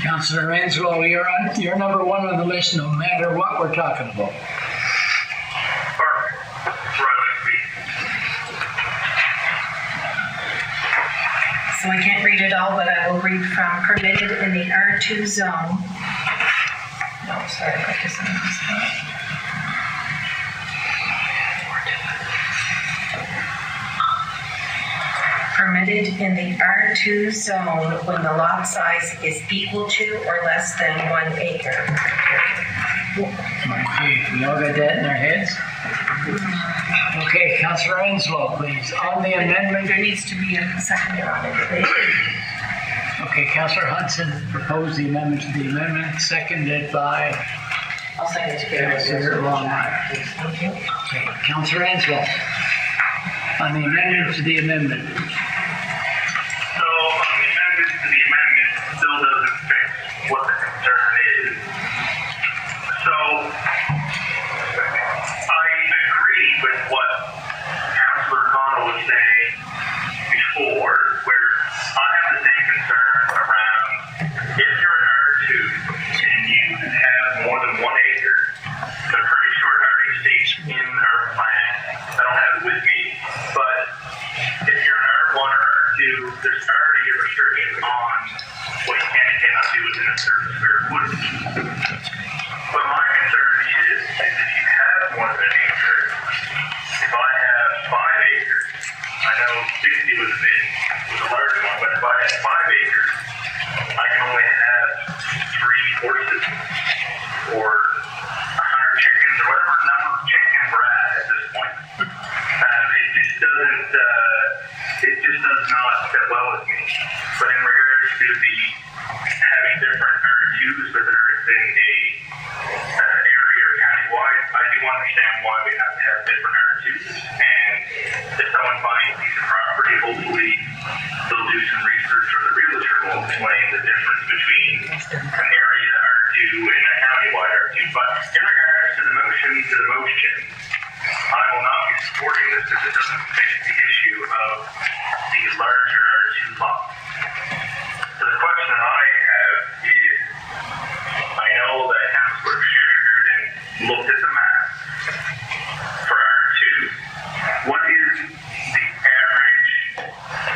Councilor Renslow, you're number one on the list no matter what we're talking about. Perfect. That's where I like to be. So I can't read it all, but I will read from permitted in the R2 zone. No, sorry, I just missed that. Permitted in the R2 zone when the lot size is equal to or less than 1 acre. Okay, we all got that in our heads? Okay, Councilor Renslow, please. On the amendment. There needs to be a second on it, please. Okay, Councilor Hudson proposed the amendment to the amendment, seconded by I'll second it. Councilor Longmire. Thank you. Okay, Councilor Renslow. On the amendment to the amendment. So on the amendment to the amendment, still doesn't fix what the concern is. So I agree with what Councilor Connell was saying before, where I have the same concern around if you're an R2 and you have more than 1 acre, I'm pretty sure it already states in our plan, I don't have it with me, but if you're an R1 or R2, there's already a restriction on what you can and cannot do within a certain square footage. But my concern is if you have more than an acre, if I have 5 acres, I know 60 was a large one, but if I have 5 acres, I can only have 3 horses or 100 chickens or whatever number of chickens we're at this point. It just does not fit well with me. But in regards to the having different R2s, whether it's in a area or countywide, I do understand why we have to have different R2s. And if someone buys a piece of property, hopefully they'll do some research, or the realtor will explain the difference between an area R2 and a countywide R2. But in regards to the motion, I will not be supporting this because it doesn't fix the issue of the larger R2 lot. So the question that I have is, I know that Councilor Sheridan looked at the map for R2. What is the average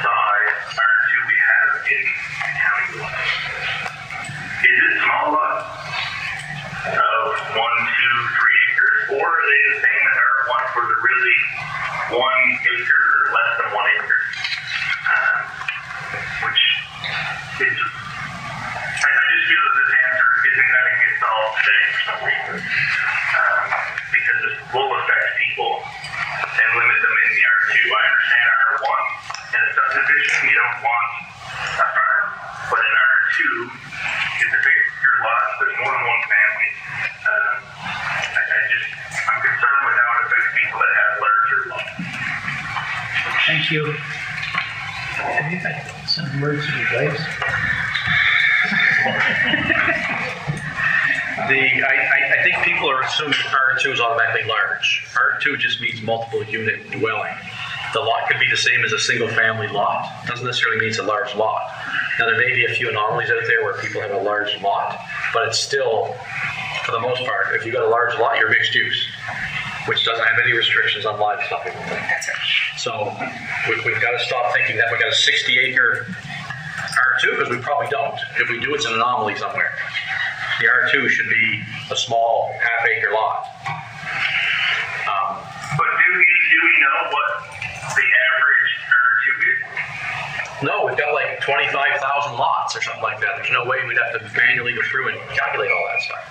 size R2 we have in the county lot? Is it small lots of 1, 2, 3 acres, or are they the same as R1 where they're really 1 acre or less than 1 acre? Which is, I just feel that this answer isn't going to get solved today for some reason, because this will affect people and limit them in the R2. I understand R1 in a subdivision, you don't want a farm, but in R2, it's a bigger lot, there's more than one family. I'm concerned with how it affects people that have larger lots. Thank you. Have you got some words of advice? I think people are assuming R2 is automatically large. R2 just means multiple unit dwelling. The lot could be the same as a single family lot. Doesn't necessarily mean it's a large lot. Now there may be a few anomalies out there where people have a large lot, but it's still, for the most part, if you've got a large lot, you're mixed use, which doesn't have any restrictions on livestock. That's right. So we've got to stop thinking that we've got a 60-acre R2, because we probably don't. If we do, it's an anomaly somewhere. The R2 should be a small half-acre lot. But do we know what the average R2 is? No, we've got like 25,000 lots or something like that. There's no way we'd have to manually go through and calculate all that stuff.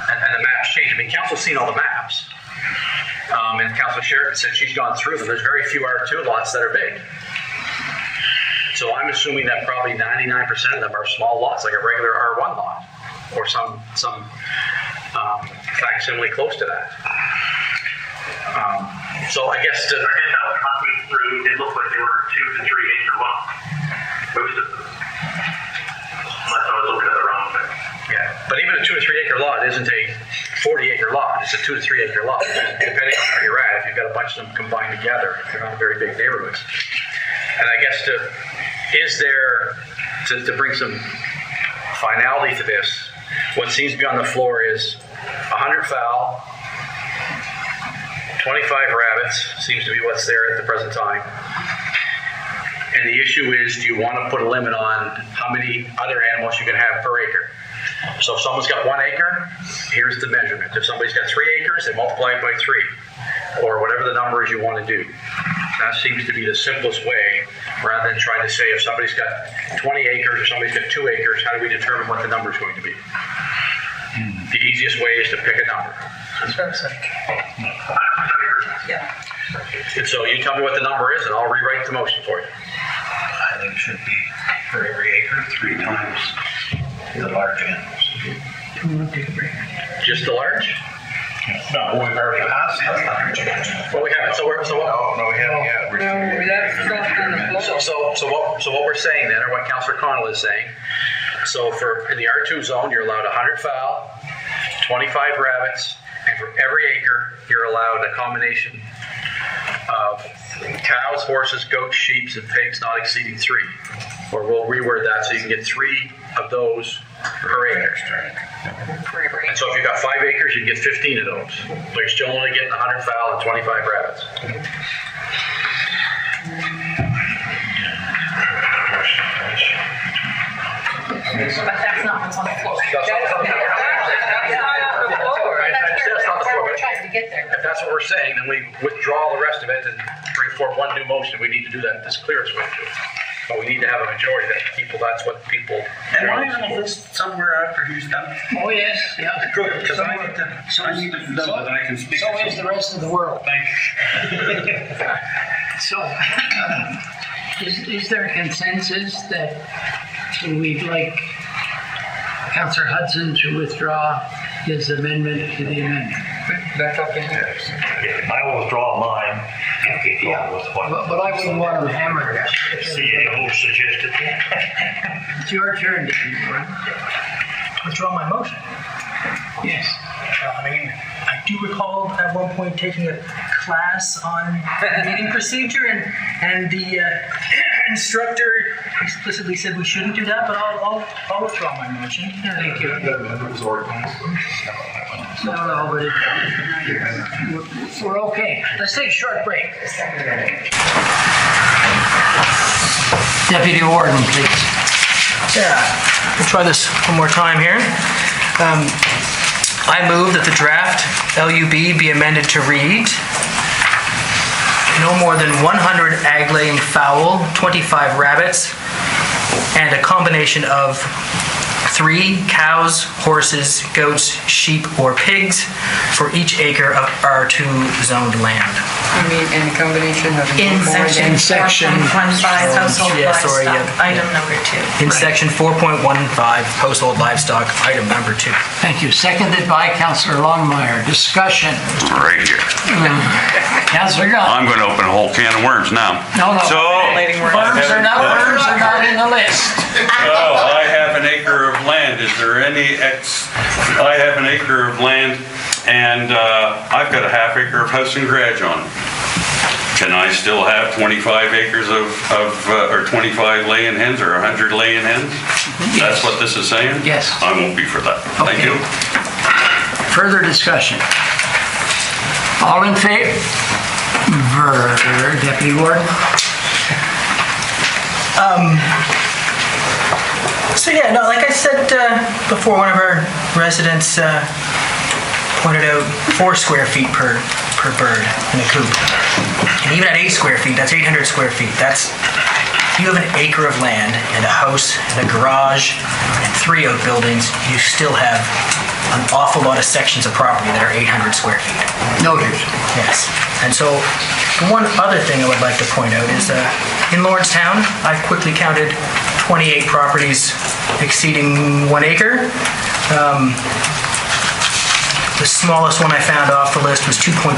And the maps change. I mean, Council's seen all the maps. And Councilor Sheridan said she's gone through them. There's very few R2 lots that are big. So I'm assuming that probably 99% of them are small lots, like a regular R1 lot, or some facsimile close to that. So I guess I guess I was halfway through, it looked like they were 2 to 3 acre lots. Most of them. Unless I was looking at the wrong thing. Yeah, but even a 2 or 3 acre lot isn't a 40-acre lot. It's a 2 to 3 acre lot. Depending on where you're at, if you've got a bunch of them combined together, they're not very big neighborhoods. And I guess to bring some finality to this, what seems to be on the floor is 100 fowl, 25 rabbits, seems to be what's there at the present time. And the issue is, do you want to put a limit on how many other animals you can have per acre? So if someone's got 1 acre, here's the measurement. If somebody's got 3 acres, they multiply it by 3, or whatever the number is you want to do. That seems to be the simplest way, rather than trying to say if somebody's got 20 acres or somebody's got 2 acres, how do we determine what the number is going to be? The easiest way is to pick a number. Yeah. And so you tell me what the number is, and I'll rewrite the motion for you. I think it should be for every acre, 3 times the large animals. Just the large? No, we've already passed that. Well, we haven't. So what? No, we haven't yet. No, that's crossed on the floor. So what we're saying then, or what Councillor Connell is saying, so in the R2 zone, you're allowed 100 fowl, 25 rabbits, and for every acre, you're allowed a combination of cows, horses, goats, sheep, and pigs not exceeding 3. Or we'll reword that so you can get 3 of those per acre. And so if you've got 5 acres, you can get 15 of those. But you're still only getting 100 fowl and 25 rabbits. But that's not what's on the floor. That's not on the floor. That's where we're trying to get there. If that's what we're saying, then we withdraw the rest of it and bring forward one new motion. We need to do that this clearest way to do it. But we need to have a majority that people, that's what people. Am I on the list somewhere after he's done? Oh, yes, yeah. Good, because I need to know that I can speak. So is the rest of the world. Thank you. So, is there a consensus that we'd like Councillor Hudson to withdraw his amendment to the amendment? That's up in here. I will withdraw mine. But I wouldn't want him hammered. CEO suggested. It's your turn, David. Withdraw my motion. Yes. I mean, I do recall at one point taking a class on meeting procedure, and the instructor explicitly said we shouldn't do that, but I'll withdraw my motion. Thank you. That amendment was organized. No, but we're okay. Let's take a short break. Deputy Warden, please. Yeah, we'll try this one more time here. I move that the draft LUB be amended to read no more than 100 ag-laying fowl, 25 rabbits, and a combination of 3 cows, horses, goats, sheep, or pigs for each acre of R2 zoned land. You mean in combination of In more than section 4.15 household Yes, sorry, livestock, yeah. item number 2. In section 4.15, household livestock, item number 2. Thank you. Seconded by Councillor Longmire. Discussion. Right here. Councillor Gunn. I'm going to open a whole can of worms now. No. So, Worms are not in the list. oh, I have an acre of land. Is there any I have an acre of land, and I've got a half acre of house and garage on it. Can I still have 25 acres or 25 laying hens or 100 laying hens? Yes. That's what this is saying? Yes. I won't be for that. Thank Okay. you. Further discussion. All in favor? Deputy Warden? So yeah, no, like I said before, one of our residents pointed out 4 square feet per bird in a coop. And even at 8 square feet, that's 800 square feet. That's, if you have an acre of land and a house and a garage and 3 outbuildings, you still have an awful lot of sections of property that are 800 square feet. Noted. Yes. And so one other thing I would like to point out is in Lawrencetown, I've quickly counted 28 properties exceeding 1 acre. The smallest one I found off the list was 2.4.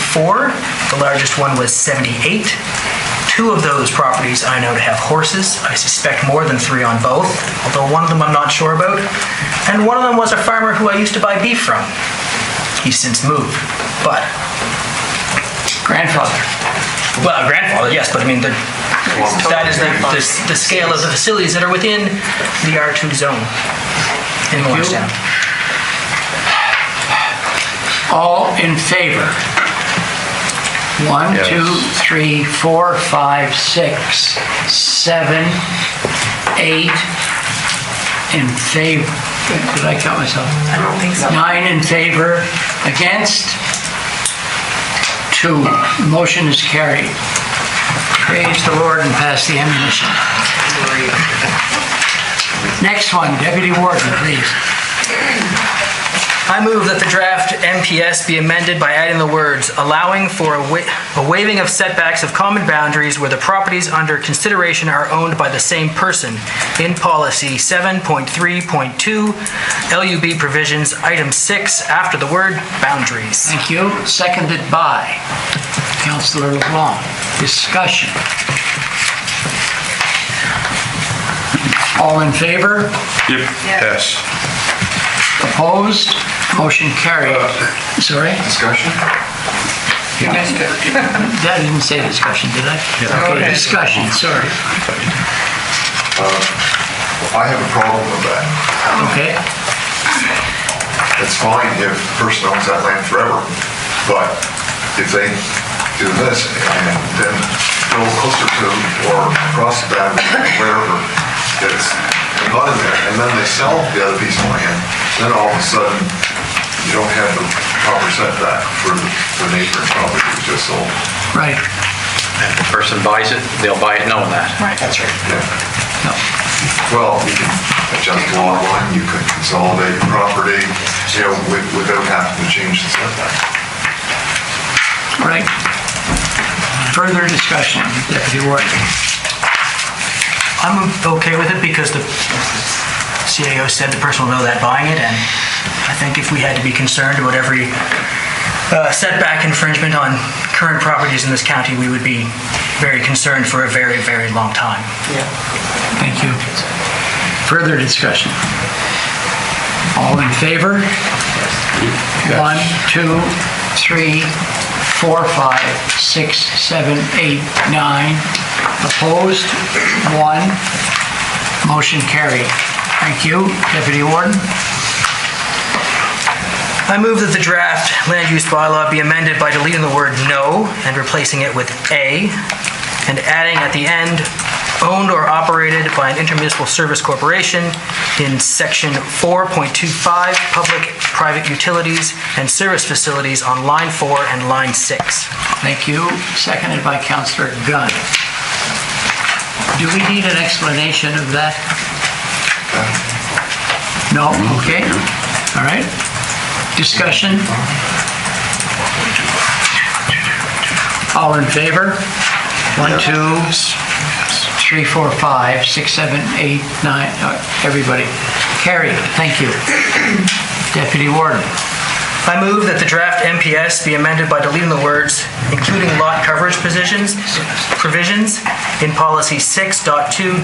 The largest one was 78. 2 of those properties I know to have horses. I suspect more than 3 on both, although one of them I'm not sure about. And one of them was a farmer who I used to buy beef from. he's since moved. But, Grandfather. well, grandfather, yes, but I mean, that is the scale of the facilities that are within the R2 zone in Morristown. All in favor? 1, Yes. 2, 3, 4, 5, 6, 7, 8 in favor. Did I count myself? I don't think so. 9 in favor, against 2. Motion is carried. Praise the Lord and pass the ammunition. Next one, Deputy Warden, please. I move that the draft MPS be amended by adding the words, allowing for a waiving of setbacks of common boundaries where the properties under consideration are owned by the same person in policy 7.3.2 LUB provisions, item 6, after the word boundaries. Thank you. Seconded by Councillor LeBlanc. Discussion. All in favor? Yes. Opposed? Motion carried. Sorry? Discussion? That didn't say discussion, did I? Okay, discussion, sorry. I have a problem with that. Okay, It's fine if the person owns that land forever, but if they do this and then go closer to or across the boundary, wherever it's not in there, and then they sell the other piece of land, then all of a sudden you don't have the proper setback for the neighboring property that was just sold. right. And if the person buys it, they'll buy it knowing that. Right. That's right. Yeah. Well, you can adjust the lot line, you can consolidate property, without having to change the setback. Right. Further discussion, Deputy Warden. I'm okay with it because the CAO said the person will know that buying it, and I think if we had to be concerned about every setback infringement on current properties in this county, we would be very concerned for a very, very long time. Thank you. Further discussion. All in favor? 1, 2, 3, 4, 5, 6, 7, 8, 9. Opposed? 1. Motion carried. Thank you. Deputy Warden? I move that the draft land use bylaw be amended by deleting the word no and replacing it with a, and adding at the end, owned or operated by an intermunicipal service corporation in section 4.25, public-private utilities and service facilities on line 4 and line 6. Thank you. Seconded by Councillor Gunn. Do we need an explanation of that? No? Okay. All right. Discussion? All in favor? 1, 2, 3, 4, 5, 6, 7, 8, 9. Everybody. Carried. Thank you. Deputy Warden. I move that the draft MPS be amended by deleting the words, including lot coverage provisions in policy 6.2.1.3,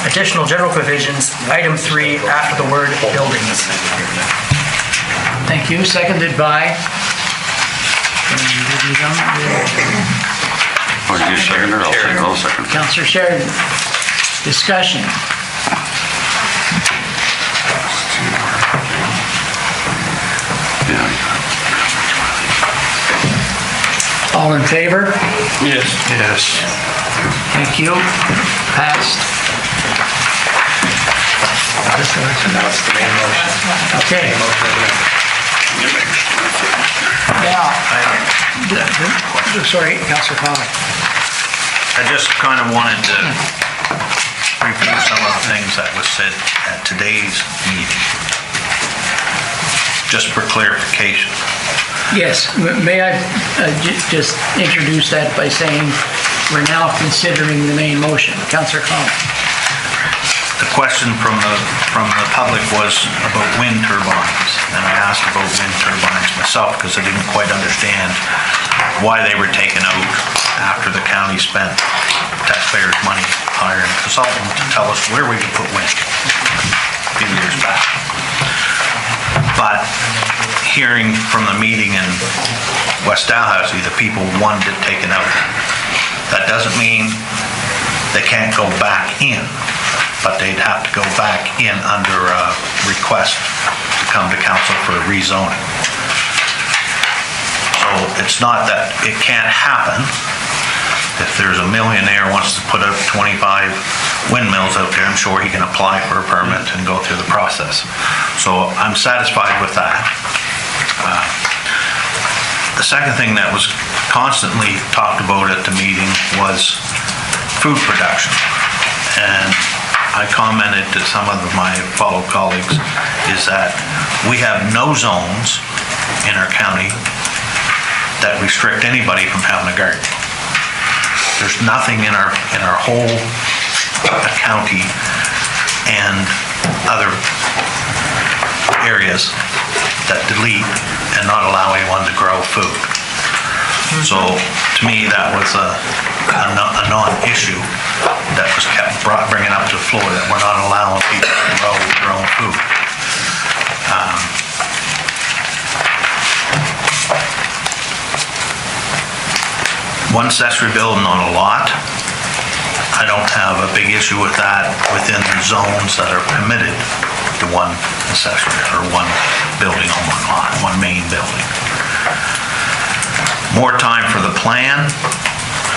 additional general provisions, item 3, after the word buildings. Thank you. Seconded by? Oh, did you second it? I'll second it. Councillor Sheridan. Discussion. All in favor? Yes. Yes. Thank you. Passed. Now it's the main motion. Okay. Now, sorry, Councillor Conley. I just kind of wanted to review some of the things that was said at today's meeting, just for clarification. Yes, may I just introduce that by saying we're now considering the main motion. Councillor Conley. The question from the public was about wind turbines, and I asked about wind turbines myself because I didn't quite understand why they were taken out after the county spent taxpayers' money hiring a consultant to tell us where we could put wind a few years back. But hearing from the meeting in West Dalhousie, the people wanted it taken out. That doesn't mean they can't go back in, but they'd have to go back in under a request to come to council for rezoning. So it's not that it can't happen. If there's a millionaire wants to put up 25 windmills out there, I'm sure he can apply for a permit and go through the process. So I'm satisfied with that. The second thing that was constantly talked about at the meeting was food production. And I commented to some of my fellow colleagues is that we have no zones in our county that restrict anybody from having a garden. There's nothing in our whole county and other areas that delete and not allow anyone to grow food. So to me, that was a non-issue that was kept bringing up to the floor, that we're not allowing people to grow their own food. One accessory building on a lot, I don't have a big issue with that within the zones that are permitted to one accessory or one building on one lot, one main building. More time for the plan.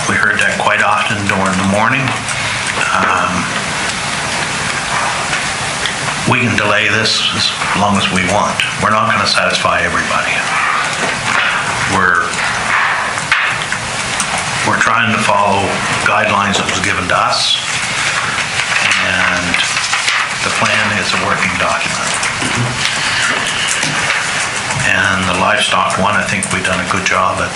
We heard that quite often during the morning. We can delay this as long as we want. We're not going to satisfy everybody. We're trying to follow guidelines that was given to us, and the plan is a working document. And the livestock one, I think we've done a good job at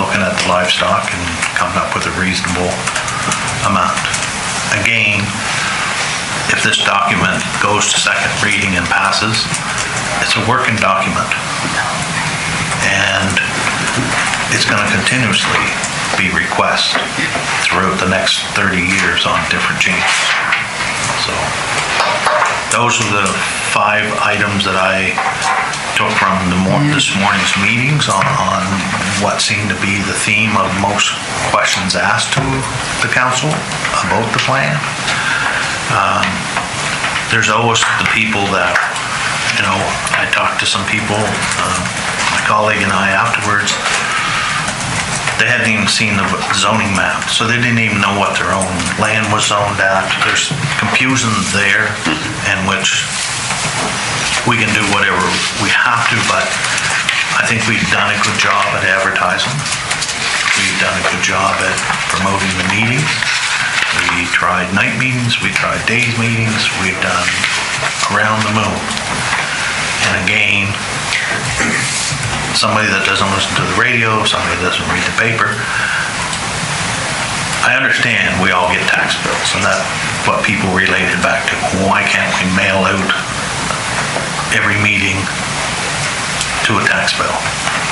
looking at the livestock and coming up with a reasonable amount. Again, if this document goes to second reading and passes, it's a working document. And it's going to continuously be requested throughout the next 30 years on different changes. So those are the 5 items that I took from this morning's meetings on what seemed to be the theme of most questions asked to the council about the plan. There's always the people that, I talked to some people, my colleague and I afterwards, they hadn't even seen the zoning map, so they didn't even know what their own land was zoned at. There's confusion there in which we can do whatever we have to, but I think we've done a good job at advertising. We've done a good job at promoting the meetings. We tried night meetings, we tried days meetings, we've done around the moon. And again, somebody that doesn't listen to the radio, somebody that doesn't read the paper. I understand we all get tax bills, and that's what people related back to. Why can't we mail out every meeting to a tax bill?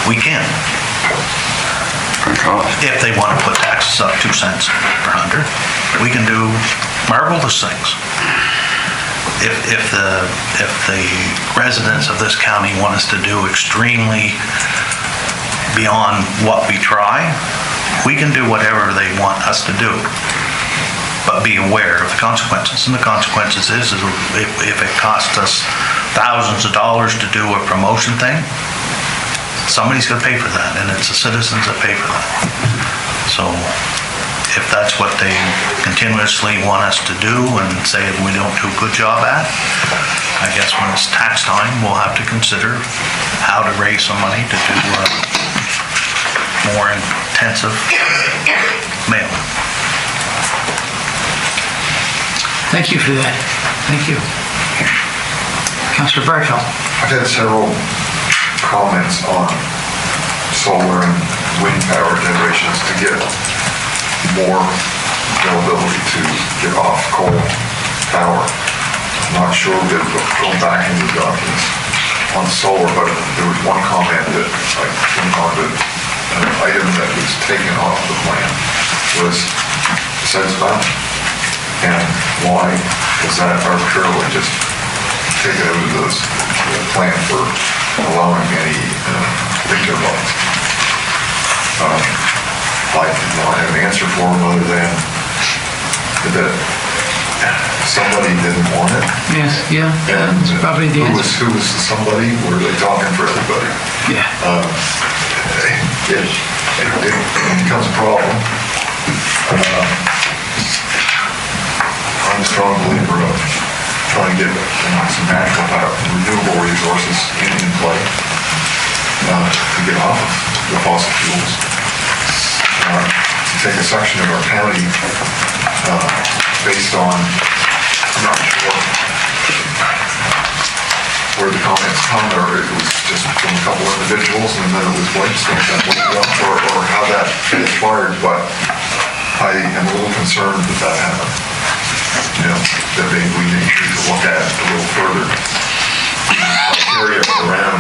We can. If they want to put taxes up 2 cents per hundred, we can do marvelous things. If the residents of this county want us to do extremely beyond what we try, we can do whatever they want us to do. But be aware of the consequences. And the consequences is if it costs us thousands of dollars to do a promotion thing, somebody's going to pay for that, and it's the citizens that pay for that. So if that's what they continuously want us to do and say we don't do a good job at, I guess when it's tax time, we'll have to consider how to raise some money to do more intensive mailing. Thank you for that. Thank you. Councillor Bartel. I've had several comments on solar and wind power generations to get more availability to get off coal power. I'm not sure that going back into the documents on solar, but there was one comment that I came on to an item that was taken off the plan was Sens Mountain. And why is that arbitrarily just taken out of the plan for allowing any picture lots. I did not have an answer for them other than that somebody didn't want it. Yes, yeah, And that's probably the who answer. was the somebody? Were they talking for everybody? Yeah. It becomes a problem. I'm a strong believer of trying to get some natural power, renewable resources in play to get off of the fossil fuels. To take a section of our county based on, I'm not sure where the comments come, or it was just from a couple individuals and then it was or how that transpired, but I am a little concerned that happened. You know, that maybe we need to look at a little further criteria around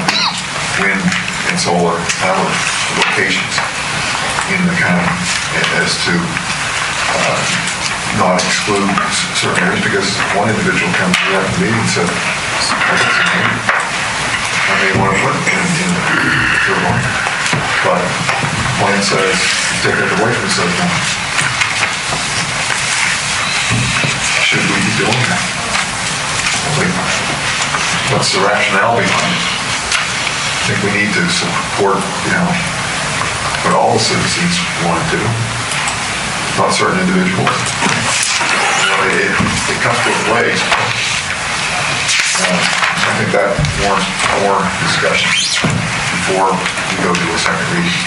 wind and solar power locations in the county as to not exclude certain areas, because one individual comes to that meeting and said, I may want to put in the turbine, but plan says, take it away from the system. Should we be doing that? Like, what's the rationale behind it? I think we need to support, what all the citizens want to do, not certain individuals. It comes both ways. I think that warrants more discussion before we go to a second reading.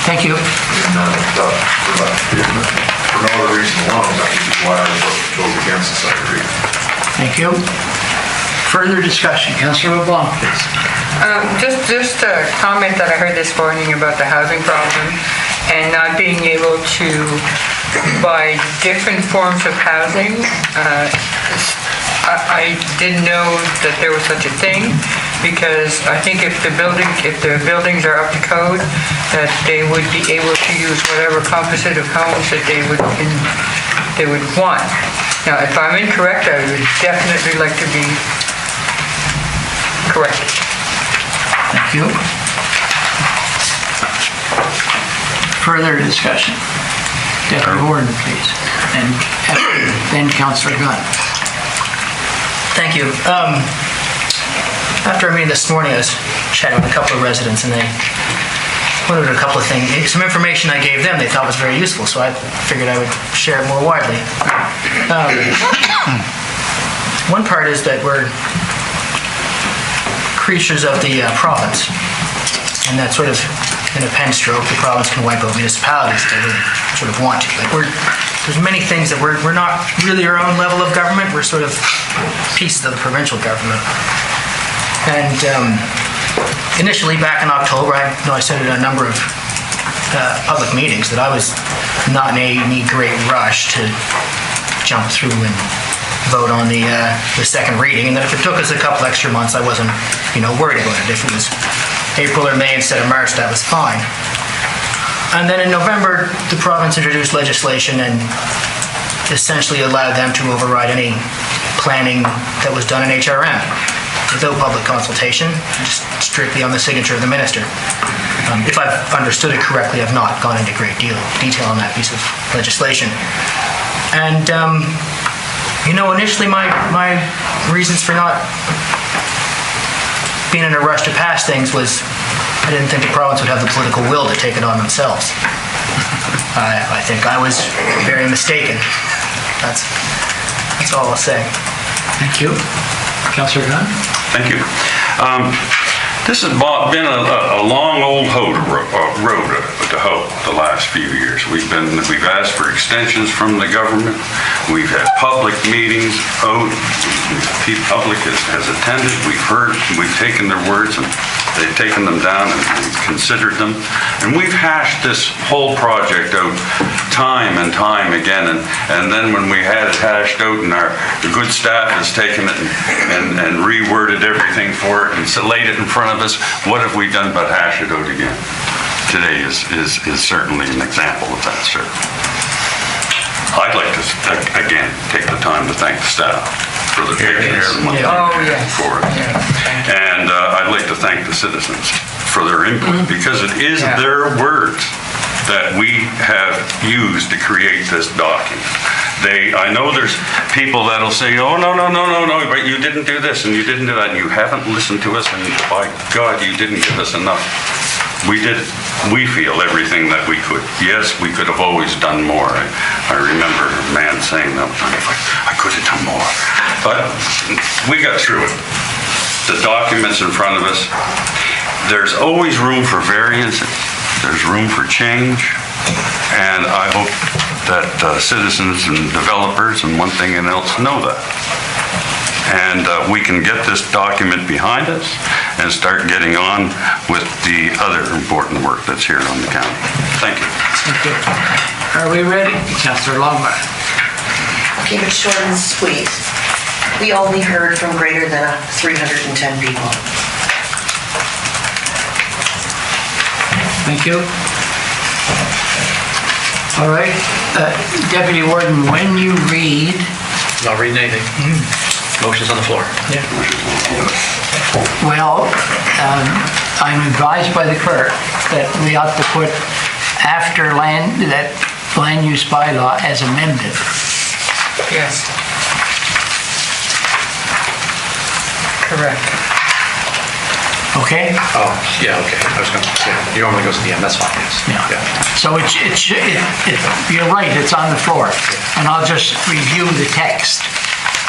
Thank you. And for no other reason alone, that is why I vote against the second reading. Thank you. Further discussion, Councilor LeBlanc, please. Just a comment that I heard this morning about the housing problem and not being able to buy different forms of housing. I didn't know that there was such a thing, because I think if the buildings are up to code, that they would be able to use whatever composite of homes that they would want. Now, if I'm incorrect, I would definitely like to be corrected. Thank you. Further discussion. Deputy Warden, please. And then Councilor Gunn. Thank you. After our meeting this morning, I was chatting with a couple of residents, and they wanted a couple of things. Some information I gave them they thought was very useful, so I figured I would share it more widely. One part is that we're creatures of the province, and that sort of, in a pen stroke, the province can wipe out municipalities if they really sort of want to. Like there's many things that we're not really our own level of government. We're sort of pieces of the provincial government. And initially, back in October, I said in a number of public meetings that I was not in any great rush to jump through and vote on the second reading, and that if it took us a couple extra months, I wasn't, worried about it. If it was April or May instead of March, that was fine. And then in November, the province introduced legislation and essentially allowed them to override any planning that was done in HRM without public consultation, just strictly on the signature of the minister. If I've understood it correctly, I've not gone into great detail on that piece of legislation. And initially my reasons for not being in a rush to pass things was I didn't think the province would have the political will to take it on themselves. I think I was very mistaken. That's all I'll say. Thank you. Councilor Gunn? Thank you. This has been a long old road to hoe the last few years. We've asked for extensions from the government. We've had public meetings. The public has attended. We've heard. We've taken their words and they've taken them down and we've considered them. And we've hashed this whole project out time and time again. And then when we had it hashed out and the good staff has taken it and reworded everything for it and laid it in front of us, what have we done but hash it out again? Today is certainly an example of that, sir. I'd like to, again, take the time to thank the staff for the patience and what they Oh, did yes. for it. And I'd like to thank the citizens for their input, because it is their words that we have used to create this document. I know there's people that'll say, oh, no, but you didn't do this and you didn't do that, and you haven't listened to us, and by God, you didn't give us enough. We did, we feel everything that we could. Yes, we could have always done more. I remember a man saying that, I could have done more. But we got through it. The documents in front of us, there's always room for variance, there's room for change, and I hope that citizens and developers and one thing and else know that. And we can get this document behind us and start getting on with the other important work that's here on the county. Thank you. Thank you. Are we ready? Councillor Longmire. Keep it short and sweet. We only heard from greater than 310 people. Thank you. All right. Deputy Warden, when you read... Not reading anything. Motion's on the floor. Well, I'm advised by the clerk that we ought to put after land use bylaw as amended. Yes. Correct. Okay? Oh, yeah, okay. I was gonna, you normally goes to the end, that's fine, yes. Yeah. So you're right, it's on the floor. And I'll just review the text.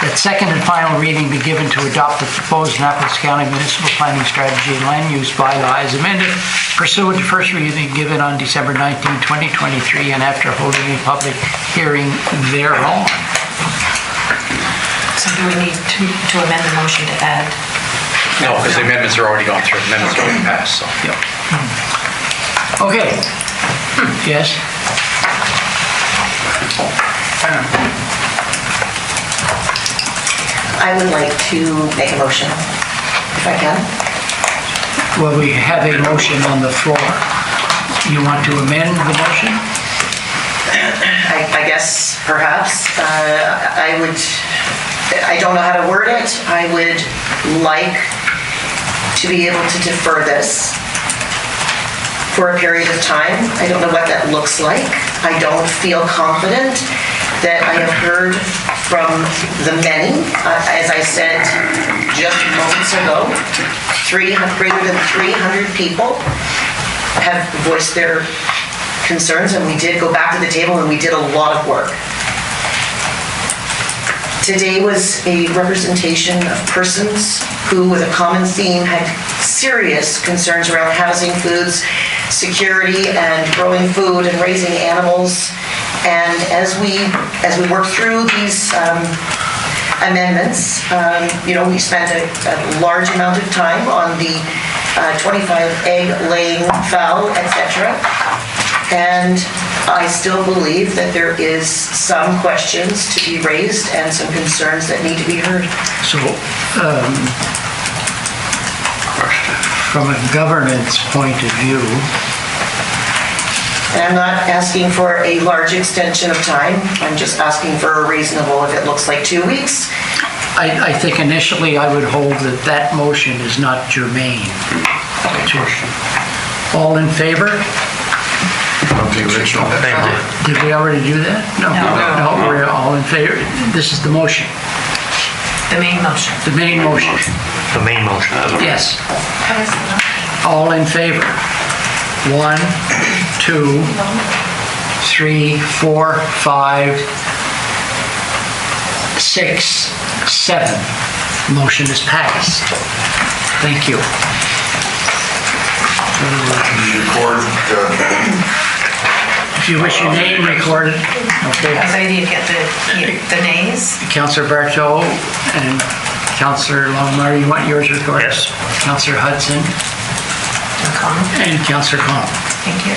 That second and final reading be given to adopt the proposed Annapolis County Municipal Planning Strategy and Land Use Bylaw as amended pursuant to first reading given on December 19, 2023, and after holding a public hearing thereon. So do we need to amend the motion to add? No, because the amendments are already gone through, amendments are already passed, so. Yep. Okay. Yes? I would like to make a motion, if I can. Well, we have a motion on the floor. You want to amend the motion? I guess perhaps I don't know how to word it. I would like to be able to defer this for a period of time. I don't know what that looks like. I don't feel confident that I have heard from the many. As I said just moments ago, greater than 300 people have voiced their concerns, and we did go back to the table and we did a lot of work. Today was a representation of persons who, with a common theme, had serious concerns around housing, foods, security, and growing food and raising animals. And as we work through these amendments, we spent a large amount of time on the 25 egg-laying fowl, etc. And I still believe that there is some questions to be raised and some concerns that need to be heard. So, from a governance point of view, and I'm not asking for a large extension of time. I'm just asking for a reasonable, if it looks like 2 weeks. I think initially I would hold that motion is not germane. All in favor? Of the original. Did we already do that? No, we're all in favor. This is the motion. The main motion. The main motion. The main motion. Yes. All in favor? 1, 2, 3, 4, 5, 6, 7. Motion is passed. Thank you. If you wish your name recorded, okay. I need to get the names. Councillor Bartow and Councillor Longmire, you want yours recorded? Yes. Councillor Hudson and Councillor Con. Thank you.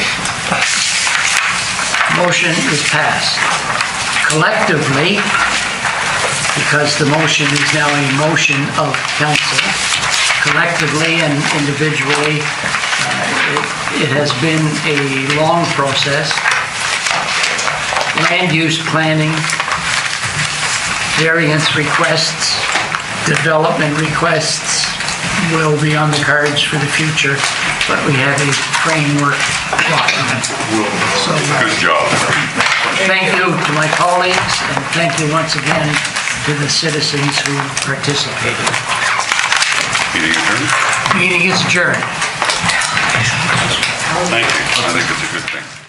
Motion is passed. Collectively, because the motion is now a motion of council, collectively and individually, it has been a long process. land use planning, variance requests, development requests will be on the cards for the future, but we have a framework document. So, Good job. thank you to my colleagues, and thank you once again to the citizens who participated. Meeting adjourned. Meeting is adjourned. Thank you. I think it's a good thing.